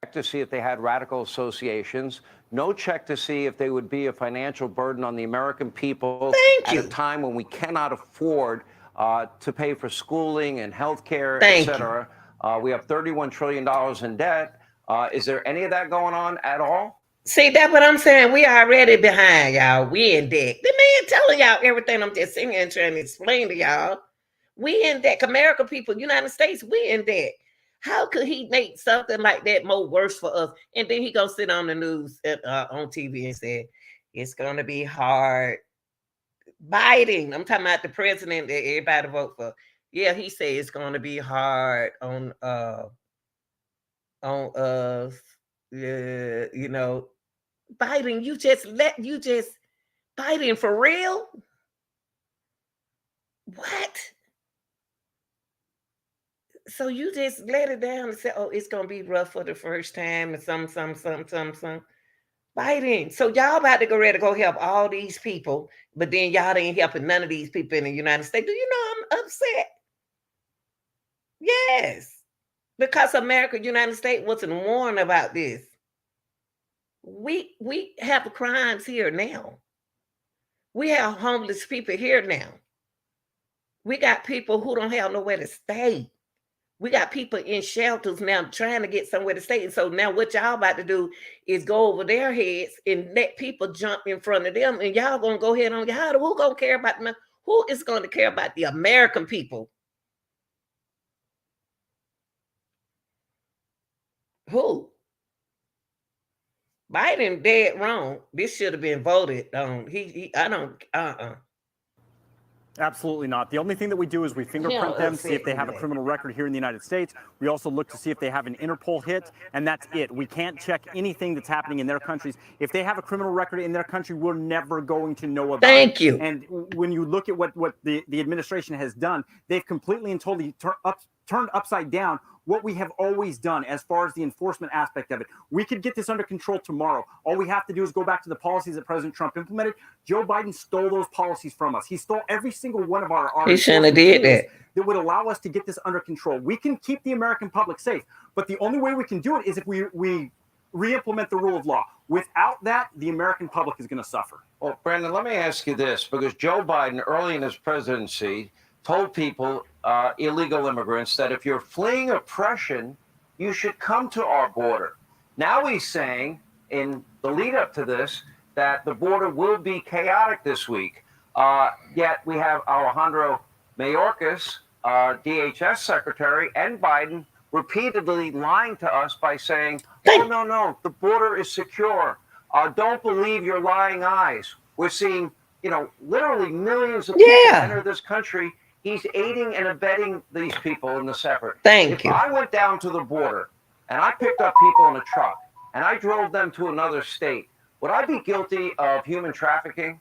S18: Check to see if they had radical associations. No check to see if they would be a financial burden on the American people at a time when we cannot afford to pay for schooling and health care, et cetera. We have $31 trillion in debt. Is there any of that going on at all?
S1: See, that's what I'm saying. We already behind, y'all. We in debt. The man telling y'all everything I'm just sitting here and trying to explain to y'all. We in debt. American people, United States, we in debt. How could he make something like that more worse for us? And then he go sit on the news on TV and say, it's going to be hard. Biden, I'm talking about the president that everybody vote for. Yeah, he said it's going to be hard on us. Yeah, you know, Biden, you just Biden for real? What? So you just let it down and say, "Oh, it's gonna be rough for the first time," and some. Biden. So y'all about to go ready to go help all these people, but then y'all ain't helping none of these people in the United States. Do you know I'm upset? Yes, because America, United States wasn't warned about this. We have crimes here now. We have homeless people here now. We got people who don't have nowhere to stay. We got people in shelters now trying to get somewhere to stay. And so now what y'all about to do is go over their heads and let people jump in front of them. And y'all gonna go ahead on your how who gonna care about them? Who is going to care about the American people? Who? Biden dead wrong. This should have been voted on. I don't
S4: Absolutely not. The only thing that we do is we fingerprint them, see if they have a criminal record here in the United States. We also look to see if they have an Interpol hit, and that's it. We can't check anything that's happening in their countries. If they have a criminal record in their country, we're never going to know about it.
S1: Thank you.
S4: And when you look at what the administration has done, they've completely and totally turned upside down what we have always done as far as the enforcement aspect of it. We could get this under control tomorrow. All we have to do is go back to the policies that President Trump implemented. Joe Biden stole those policies from us. He stole every single one of our
S1: he shouldn't have did
S4: that would allow us to get this under control. We can keep the American public safe, but the only way we can do it is if we re-implement the rule of law. Without that, the American public is going to suffer.
S18: Well, Brandon, let me ask you this, because Joe Biden, early in his presidency, told people, illegal immigrants, that if you're fleeing oppression, you should come to our border. Now he's saying, in the lead up to this, that the border will be chaotic this week. Yet we have Alejandro Mayorkas, DHS secretary, and Biden repeatedly lying to us by saying, oh, no, the border is secure. Don't believe your lying eyes. We're seeing, literally millions of people enter this country. He's aiding and abetting these people in this effort.
S1: Thank you.
S18: If I went down to the border and I picked up people in a truck and I drove them to another state, would I be guilty of human trafficking?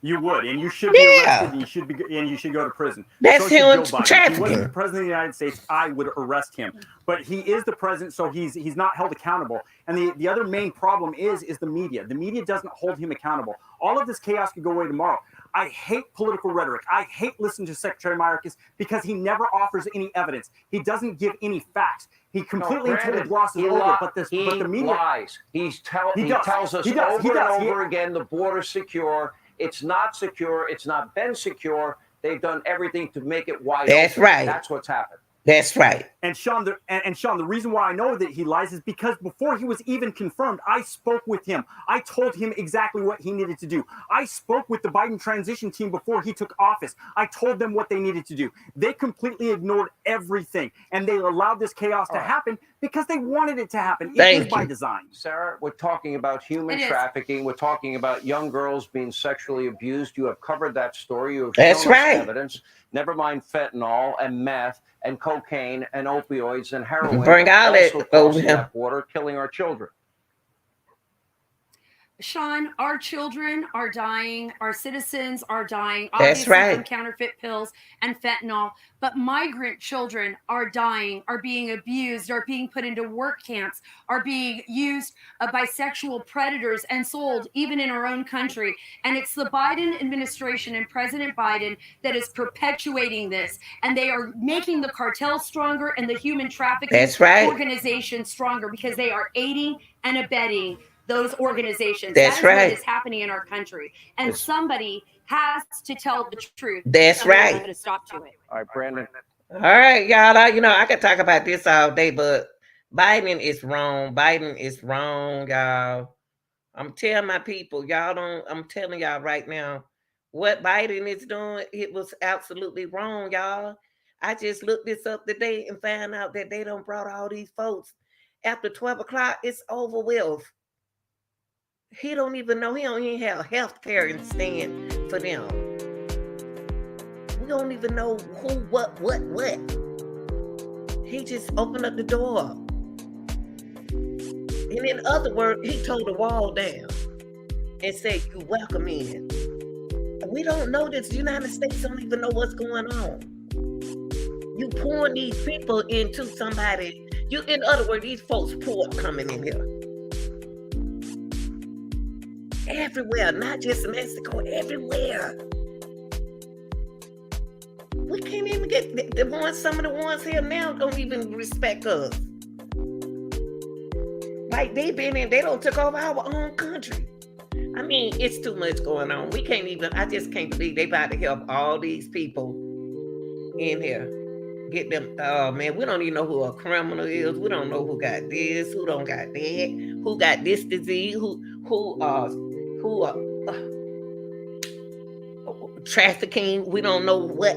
S4: You would, and you should be arrested, and you should go to prison.
S1: That's human trafficking.
S4: If he wasn't the president of the United States, I would arrest him. But he is the president, so he's not held accountable. And the other main problem is the media. The media doesn't hold him accountable. All of this chaos could go away tomorrow. I hate political rhetoric. I hate listening to Secretary Mayorkas because he never offers any evidence. He doesn't give any facts. He completely and totally glosses over. But the media
S18: lies. He tells us over and over again the border's secure. It's not secure. It's not been secure. They've done everything to make it wide open.
S1: That's right.
S18: That's what's happened.
S1: That's right.
S4: And Sean, the reason why I know that he lies is because before he was even confirmed, I spoke with him. I told him exactly what he needed to do. I spoke with the Biden transition team before he took office. I told them what they needed to do. They completely ignored everything, and they allowed this chaos to happen because they wanted it to happen. It is by design.
S18: Sarah, we're talking about human trafficking. We're talking about young girls being sexually abused. You have covered that story. You have shown us evidence. Never mind fentanyl and meth and cocaine and opioids and heroin.
S1: Bring all it over
S18: that border, killing our children.
S22: Sean, our children are dying. Our citizens are dying.
S1: That's right.
S22: From counterfeit pills and fentanyl. But migrant children are dying, are being abused, are being put into work camps, are being used by sexual predators and sold even in our own country. And it's the Biden administration and President Biden that is perpetuating this. And they are making the cartel stronger and the human trafficking organization stronger because they are aiding and abetting those organizations.
S1: That's right.
S22: What is happening in our country. And somebody has to tell the truth.
S1: That's right.
S22: Put a stop to it.
S18: All right, Brandon.
S1: All right, y'all. I could talk about this all day, but Biden is wrong. Biden is wrong, y'all. I'm telling my people, I'm telling y'all right now, what Biden is doing, it was absolutely wrong, y'all. I just looked this up today and found out that they done brought all these folks. After 12 o'clock, it's over with. He don't even know. He don't even have health care and stand for them. We don't even know who, what. He just opened up the door. And in other words, he tore the wall down and said, "You welcome in." We don't know this. The United States don't even know what's going on. You pouring these people into somebody. In other words, these folks poor coming in here. Everywhere, not just Mexico, everywhere. We can't even get the ones. Some of the ones here now don't even respect us. Like they don't took over our own country. I mean, it's too much going on. We can't even. I just can't believe they about to help all these people in here. Get them. Oh man, we don't even know who a criminal is. We don't know who got this, who don't got that, who got this disease, who trafficking. We don't know what.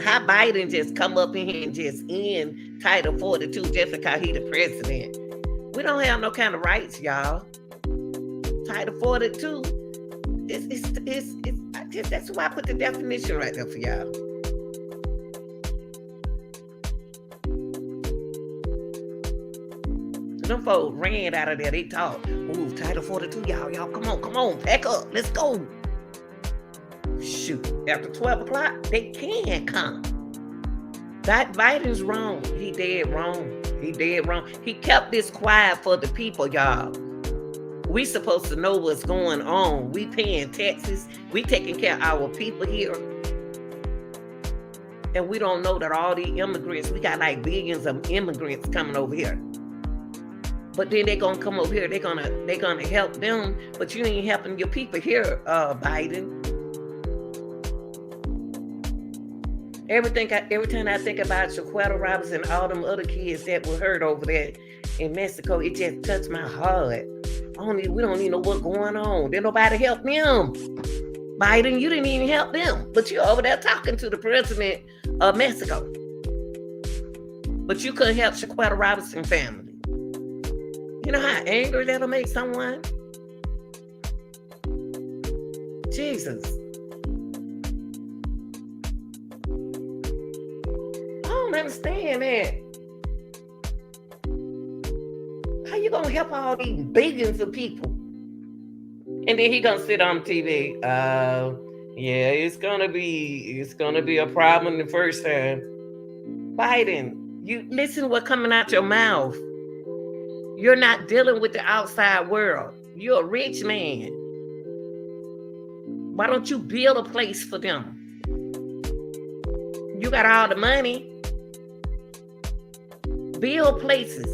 S1: How Biden just come up in here and just end Title 42 just because he the president. We don't have no kind of rights, y'all. Title 42. That's why I put the definition right there for y'all. Them folks ran out of there. They talk. Ooh, Title 42, y'all, come on, pack up, let's go. Shoot, after 12 o'clock, they can come. Biden's wrong. He dead wrong. He kept this quiet for the people, y'all. We supposed to know what's going on. We paying taxes. We taking care of our people here. And we don't know that all the immigrants, we got like billions of immigrants coming over here. But then they're gonna come over here, they're gonna help them, but you ain't helping your people here, Biden. Every time I think about Shaquetta Roberts and all them other kids that were hurt over there in Mexico, it just touched my heart. We don't even know what's going on. Did nobody help them? Biden, you didn't even help them, but you're over there talking to the president of Mexico. But you couldn't help Shaquetta Roberts and family. You know how angry that'll make someone? Jesus. I don't understand that. How you gonna help all these billions of people? And then he gonna sit on TV. Yeah, it's gonna be a problem the first time. Biden, you listen to what's coming out your mouth. You're not dealing with the outside world. You're a rich man. Why don't you build a place for them? You got all the money. Build places.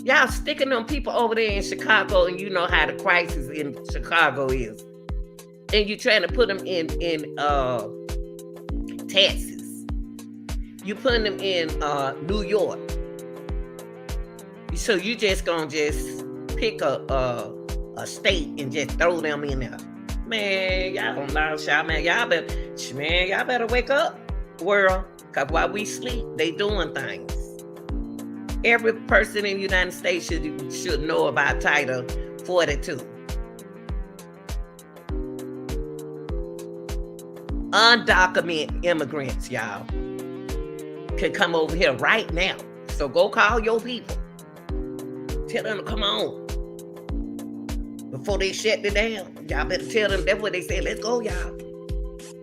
S1: Y'all sticking them people over there in Chicago, and you know how the crisis in Chicago is. And you're trying to put them in Texas. You putting them in New York. So you just gonna pick a state and just throw them in there. Man, y'all don't know, man. Y'all better wake up, world. Cause while we sleep, they doing things. Every person in the United States should know about Title 42. Undocumented immigrants, y'all, can come over here right now. So go call your people. Tell them to come on. Before they shut it down, y'all better tell them. That's what they say. Let's go, y'all.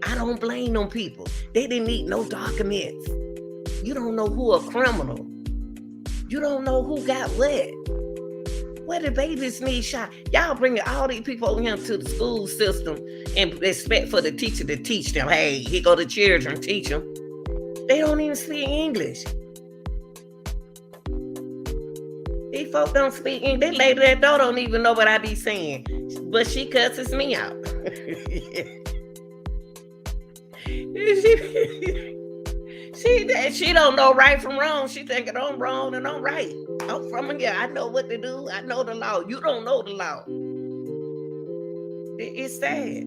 S1: I don't blame them people. They didn't need no documents. You don't know who a criminal. You don't know who got what. Where the babies need shot. Y'all bringing all these people over here to the school system and expect for the teacher to teach them. Hey, here go the children, teach them. They don't even speak English. These folks don't speak English. This lady at the door don't even know what I be saying. But she cusses me out. She don't know right from wrong. She thinking I'm wrong and I'm right. I'm from here. I know what to do. I know the law. You don't know the law. It's sad.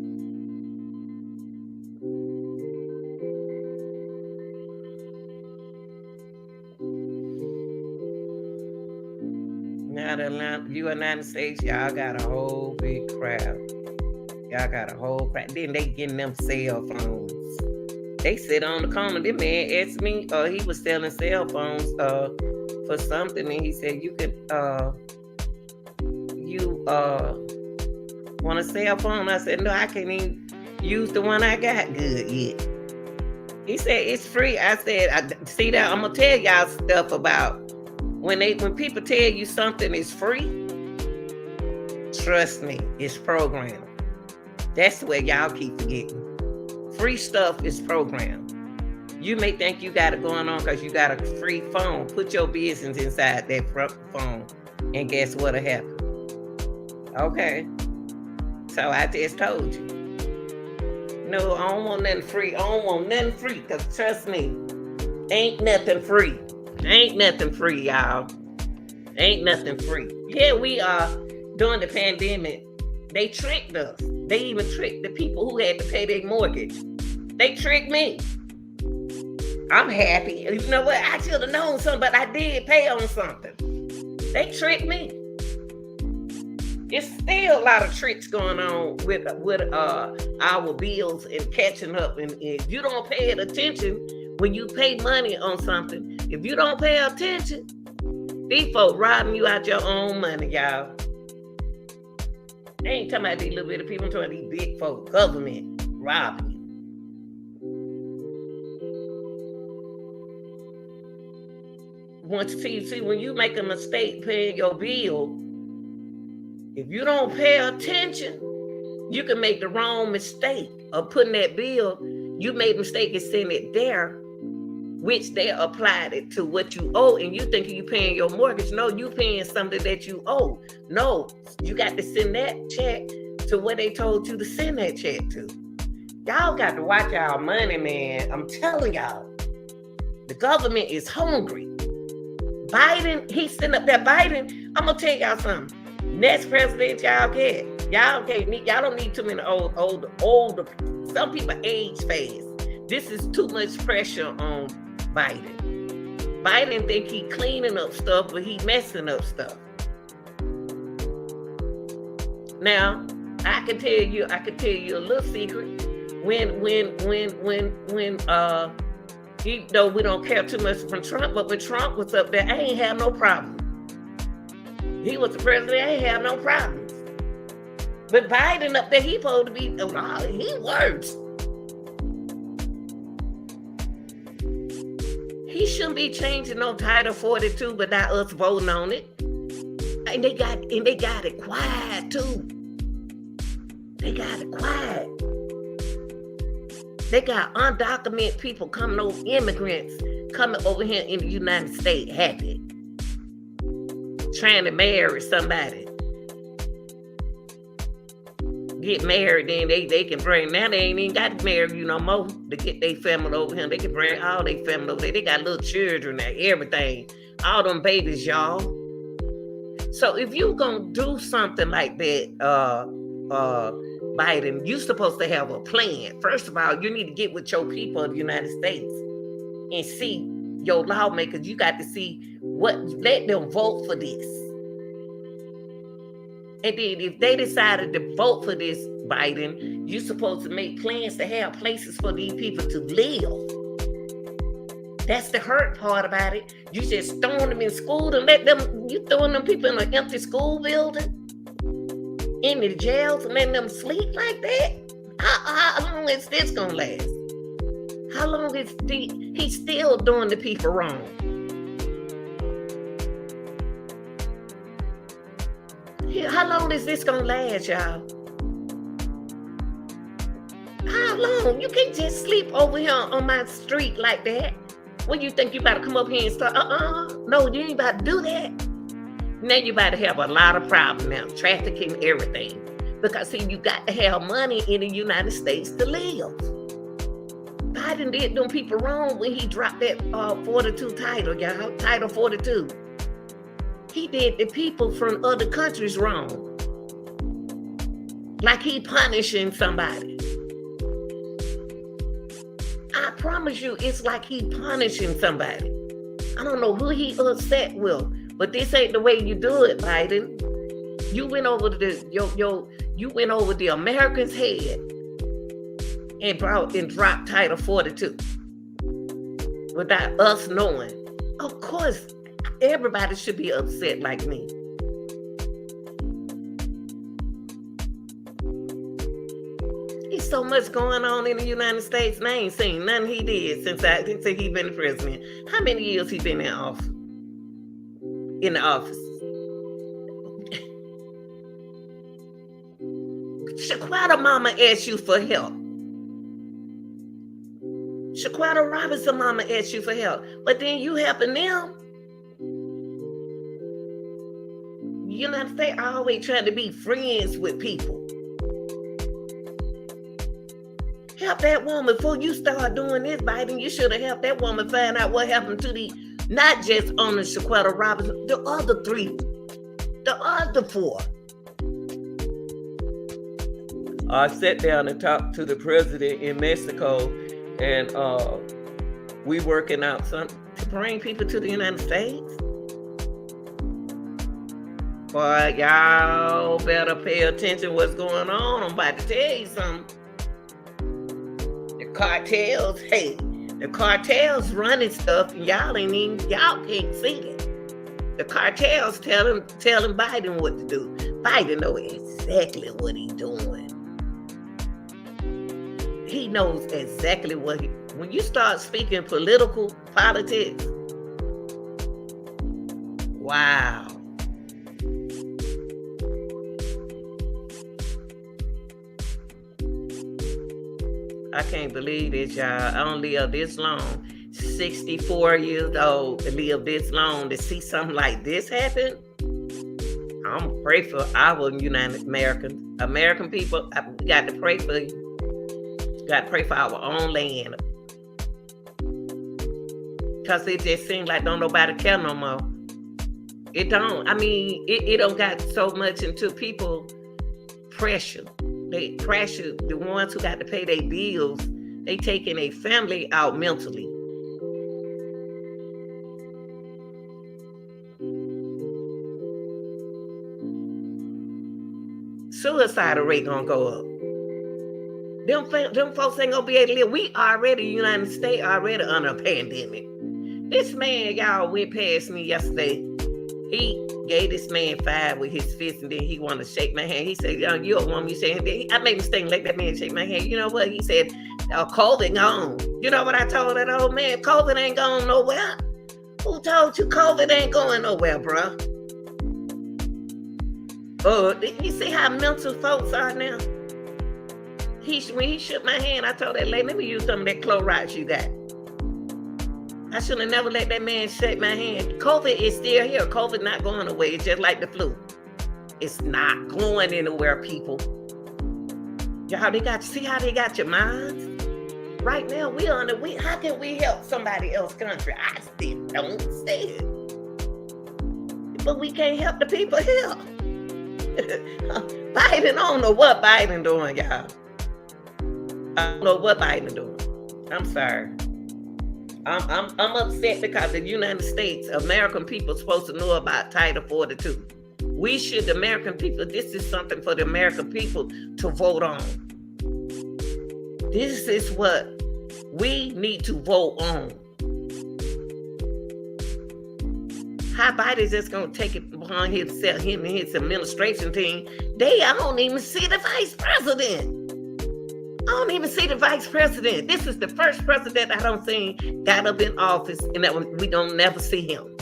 S1: Now the United States, y'all got a whole big crowd. Y'all got a whole crowd. Then they getting them cell phones. They sit on the corner. This man asked me, he was selling cell phones for something, and he said, you could, want a cell phone? I said, no, I can't even use the one I got good yet. He said, it's free. I said, see that? I'm going to tell y'all stuff about when people tell you something is free, trust me, it's programmed. That's where y'all keep forgetting. Free stuff is programmed. You may think you got it going on because you got a free phone. Put your business inside that phone, and guess what'll happen? Okay. So I just told you. No, I don't want nothing free. I don't want nothing free, because trust me, ain't nothing free. Ain't nothing free, y'all. Ain't nothing free. Yeah, we are during the pandemic. They tricked us. They even tricked the people who had to pay their mortgage. They tricked me. I'm happy. You know what? I should have known something, but I did pay on something. They tricked me. It's still a lot of tricks going on with our bills and catching up. And if you don't pay attention when you pay money on something, if you don't pay attention, these folks robbing you out your own money, y'all. They ain't talking about these little bit of people. I'm talking about these big folk, government robbing you. See, when you make a mistake paying your bill, if you don't pay attention, you can make the wrong mistake of putting that bill. You made a mistake and send it there, which they applied it to what you owe, and you think you paying your mortgage. No, you paying something that you owe. No, you got to send that check to where they told you to send that check to. Y'all got to watch y'all money, man. I'm telling y'all, the government is hungry. Biden, he's sitting up there. Biden, I'm gonna tell y'all something. Next president y'all get. Y'all don't need too many older. Some people age fast. This is too much pressure on Biden. Biden think he cleaning up stuff, but he messing up stuff. Now, I can tell you a little secret. When even though we don't care too much from Trump, but when Trump was up there, I ain't have no problem. He was the president, I ain't have no problems. But Biden up there, he supposed to be, he works. He shouldn't be changing no Title 42 without us voting on it. And they got it quiet too. They got it quiet. They got undocumented people coming over, immigrants coming over here in the United States happy. Trying to marry somebody. Get married, then they can bring, now they ain't even got to marry you no more to get their family over here. They can bring all their family over there. They got little children and everything. All them babies, y'all. So if you gonna do something like that, Biden, you supposed to have a plan. First of all, you need to get with your people of the United States and see your lawmakers. You got to see let them vote for this. And then if they decided to vote for this, Biden, you're supposed to make plans to have places for these people to live. That's the hurt part about it. You just throwing them in school and you throwing them people in an empty school building, in the jails, and letting them sleep like that? How long is this gonna last? How long is he's still doing the people wrong? How long is this gonna last, y'all? How long? You can't just sleep over here on my street like that. What, you think you about to come up here and start? No, you ain't about to do that. Now you about to have a lot of problems now, trafficking, everything. Because see, you got to have money in the United States to live. Biden did them people wrong when he dropped that 42 title, y'all. Title 42. He did the people from other countries wrong. Like he punishing somebody. I promise you, it's like he punishing somebody. I don't know who he upset with, But this ain't the way you do it, Biden. You went over you went over the Americans' head and dropped Title 42 without us knowing. Of course, everybody should be upset like me. There's so much going on in the United States, and I ain't seen nothing he did since he been president. How many years he been in office? In the office. Shaquata mama asked you for help. Shaquata Robinson mama asked you for help. But then you helping them. You know what I'm saying? Always trying to be friends with people. Help that woman before you start doing this, Biden. You should have helped that woman find out what happened to not just on the Shaquata Robinson, the other 3, the other 4. I sat down and talked to the president in Mexico, and we working out something to bring people to the United States. Boy, y'all better pay attention what's going on. I'm about to tell you something. The cartels, the cartels running stuff, and y'all can't see it. The cartels telling Biden what to do. Biden knows exactly what he's doing. He knows exactly when you start speaking politics, wow. I can't believe this, y'all. I don't live this long. 64 years old to live this long to see something like this happen. I'm pray for our United American people. We got to pray for you. Got to pray for our own land. Because it just seems like don't nobody care no more. It don't. I mean, it don't got so much into people pressure. They pressure the ones who got to pay their bills. They taking a family out mentally. Suicide rate gonna go up. Them folks ain't gonna be able to live. We already, United States, already under a pandemic. This man, y'all, went past me yesterday. He gave this man 5 with his fist, and then he wanted to shake my hand. He said, "Yo, you a woman." You said, I made a mistake, let that man shake my hand. You know what? He said, "COVID gone." You know what I told that old man? COVID ain't going nowhere. Who told you COVID ain't going nowhere, bro? You see how mental folks are now? When he shook my hand, I told that lady, "Let me use some of that Clorox you got." I should have never let that man shake my hand. COVID is still here. COVID not going away. It's just like the flu. It's not going anywhere, people. Y'all, see how they got your minds? Right now, how can we help somebody else's country? I still don't say it. But we can't help the people here. Biden, I don't know what Biden doing, y'all. I don't know what Biden doing. I'm sorry. I'm upset because the United States, American people, supposed to know about Title 42. We should, the American people, this is something for the American people to vote on. This is what we need to vote on. How Biden's just going to take it upon himself, him and his administration team. I don't even see the vice president. I don't even see the vice president. This is the first president I don't see got up in office, and that we don't never see him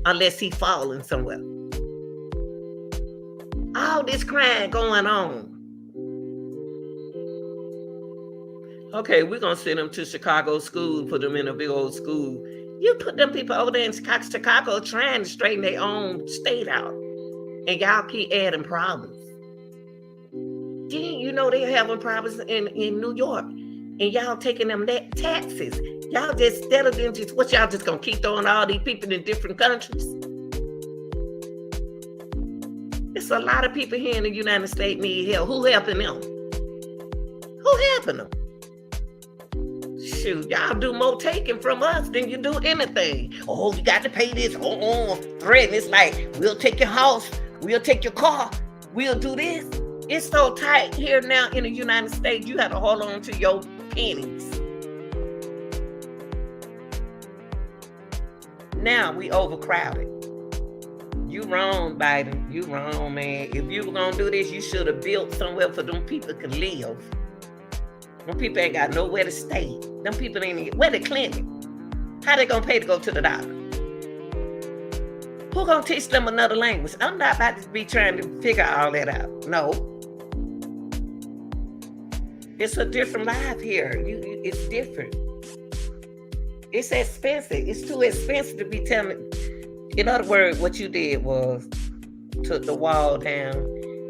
S1: unless he falling somewhere. All this crime going on. Okay, we're going to send them to Chicago school, put them in a big old school. You put them people over there in Chicago trying to straighten their own state out, and y'all keep adding problems. You know they're having problems in New York, and y'all taking them taxes. Y'all just, instead of them just, what y'all just gonna keep throwing all these people in different countries? It's a lot of people here in the United States need help. Who helping them? Who helping them? Shoot, y'all do more taking from us than you do anything. Oh, you got to pay this. Threaten. It's like, we'll take your house. We'll take your car. We'll do this. It's so tight here now in the United States. You have to hold on to your pennies. Now we overcrowded. You wrong, Biden. You wrong, man. If you were gonna do this, you should have built somewhere for them people to live. Them people ain't got nowhere to stay. Them people ain't where the clinic. How they gonna pay to go to the doctor? Who gonna teach them another language? I'm not about to be trying to figure all that out. No. It's a different life here. It's different. It's expensive. It's too expensive to be telling. In other words, what you did was took the wall down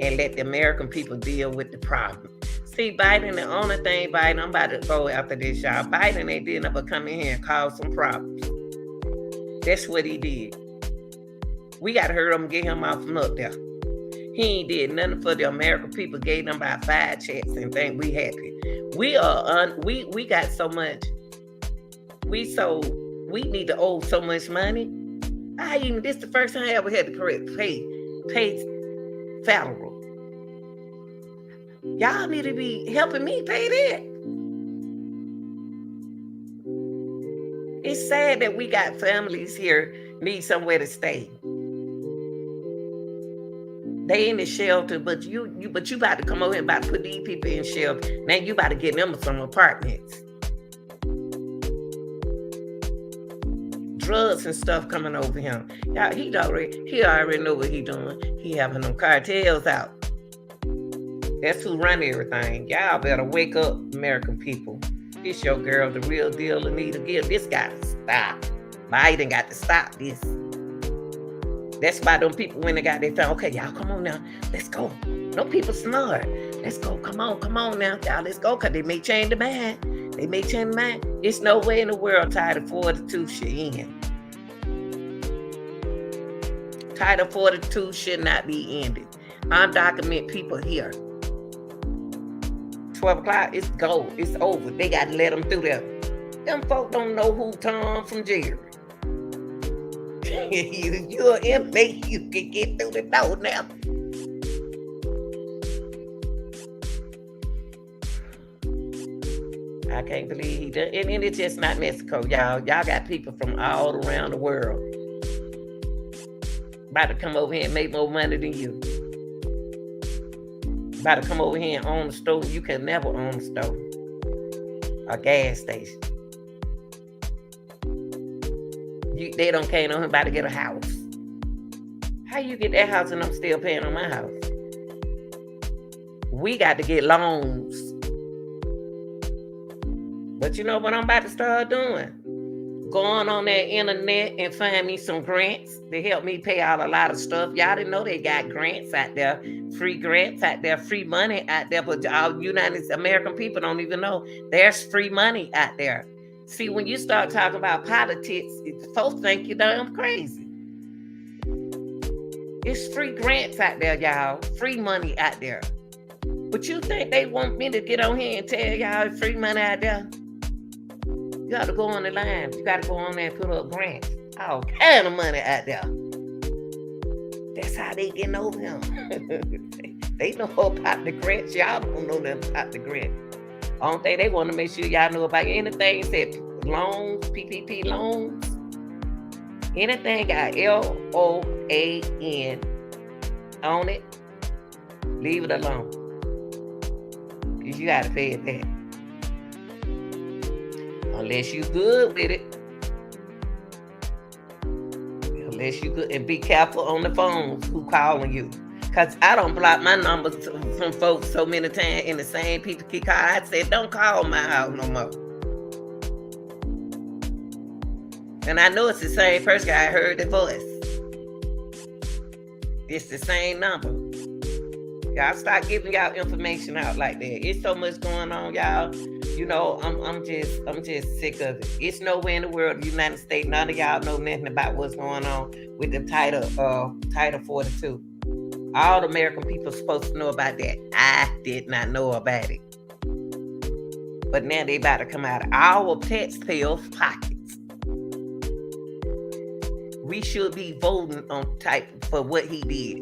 S1: and let the American people deal with the problem. See, Biden, the only thing, Biden, I'm about to go after this, y'all. Biden ain't did nothing but come in here and cause some problems. That's what he did. We got to hurry up and get him out from up there. He ain't did nothing for the American people. Gave them about 5 checks and think we happy. We got so much. We need to owe so much money. This the first time I ever had to pay federal. Y'all need to be helping me pay that. It's sad that we got families here need somewhere to stay. They in the shelter, but you about to come over here and about to put these people in shelter. Now you about to get them some apartments. Drugs and stuff coming over him. Y'all, he already know what he doing. He having them cartels out. That's who run everything. Y'all better wake up, American people. It's your girl, the real deal, Anita Gill. This got to stop. Biden got to stop this. That's why them people when they got their phone. Okay, y'all, come on now. Let's go. No people smart. Let's go. Come on now. Y'all, let's go. Because they may change the mind. It's no way in the world Title 42 should end. Title 42 should not be ended. Undocumented people here. 12 o'clock, it's go. It's over. They got to let them through there. Them folk don't know who Tom from Jerry. You're an inmate. You can get through the door now. I can't believe he done. And it's just not Mexico, y'all. Y'all got people from all around the world about to come over here and make more money than you. About to come over here and own the store. You can never own a store. A gas station. They don't care on about to get a house. How you get that house and I'm still paying on my house? We got to get loans. But you know what I'm about to start doing? Going on that internet and find me some grants to help me pay out a lot of stuff. Y'all didn't know they got grants out there, free grants out there, free money out there. But our United American people don't even know there's free money out there. See, when you start talking about politics, folks think you're damn crazy. It's free grants out there, y'all. Free money out there. But you think they want me to get on here and tell y'all free money out there? You got to go on the line. You got to go on there and put up grants. All kind of money out there. That's how they getting over him. They know about the grants. Y'all don't know nothing about the grants. Only thing they want to make sure y'all know about anything except loans, PPP loans. Anything got LOAN on it, leave it alone. Because you got to pay it back. Unless you good with it. Unless you good. And be careful on the phones who calling you. Because I don't block my numbers from folks so many times and the same people keep calling. I said, don't call my house no more. And I know it's the same person. I heard the voice. It's the same number. Y'all start giving y'all information out like that. It's so much going on, y'all. You know, I'm just sick of it. It's nowhere in the world, the United States, none of y'all know nothing about what's going on with the Title 42. All the American people are supposed to know about that. I did not know about it. But now they about to come out of our taxpayers' pockets. We should be voting on type for what he did.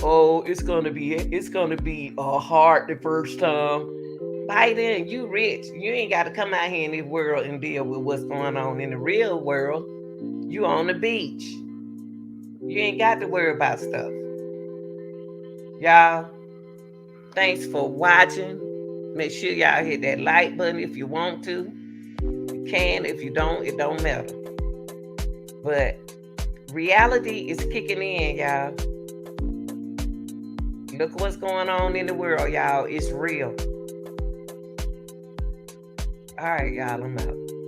S1: Oh, it's gonna be hard the first time. Biden, you rich. You ain't got to come out here in this world and deal with what's going on in the real world. You on the beach. You ain't got to worry about stuff. Y'all, thanks for watching. Make sure y'all hit that like button if you want to. You can. If you don't, it don't matter. But reality is kicking in, y'all. Look what's going on in the world, y'all. It's real. All right, y'all, I'm out.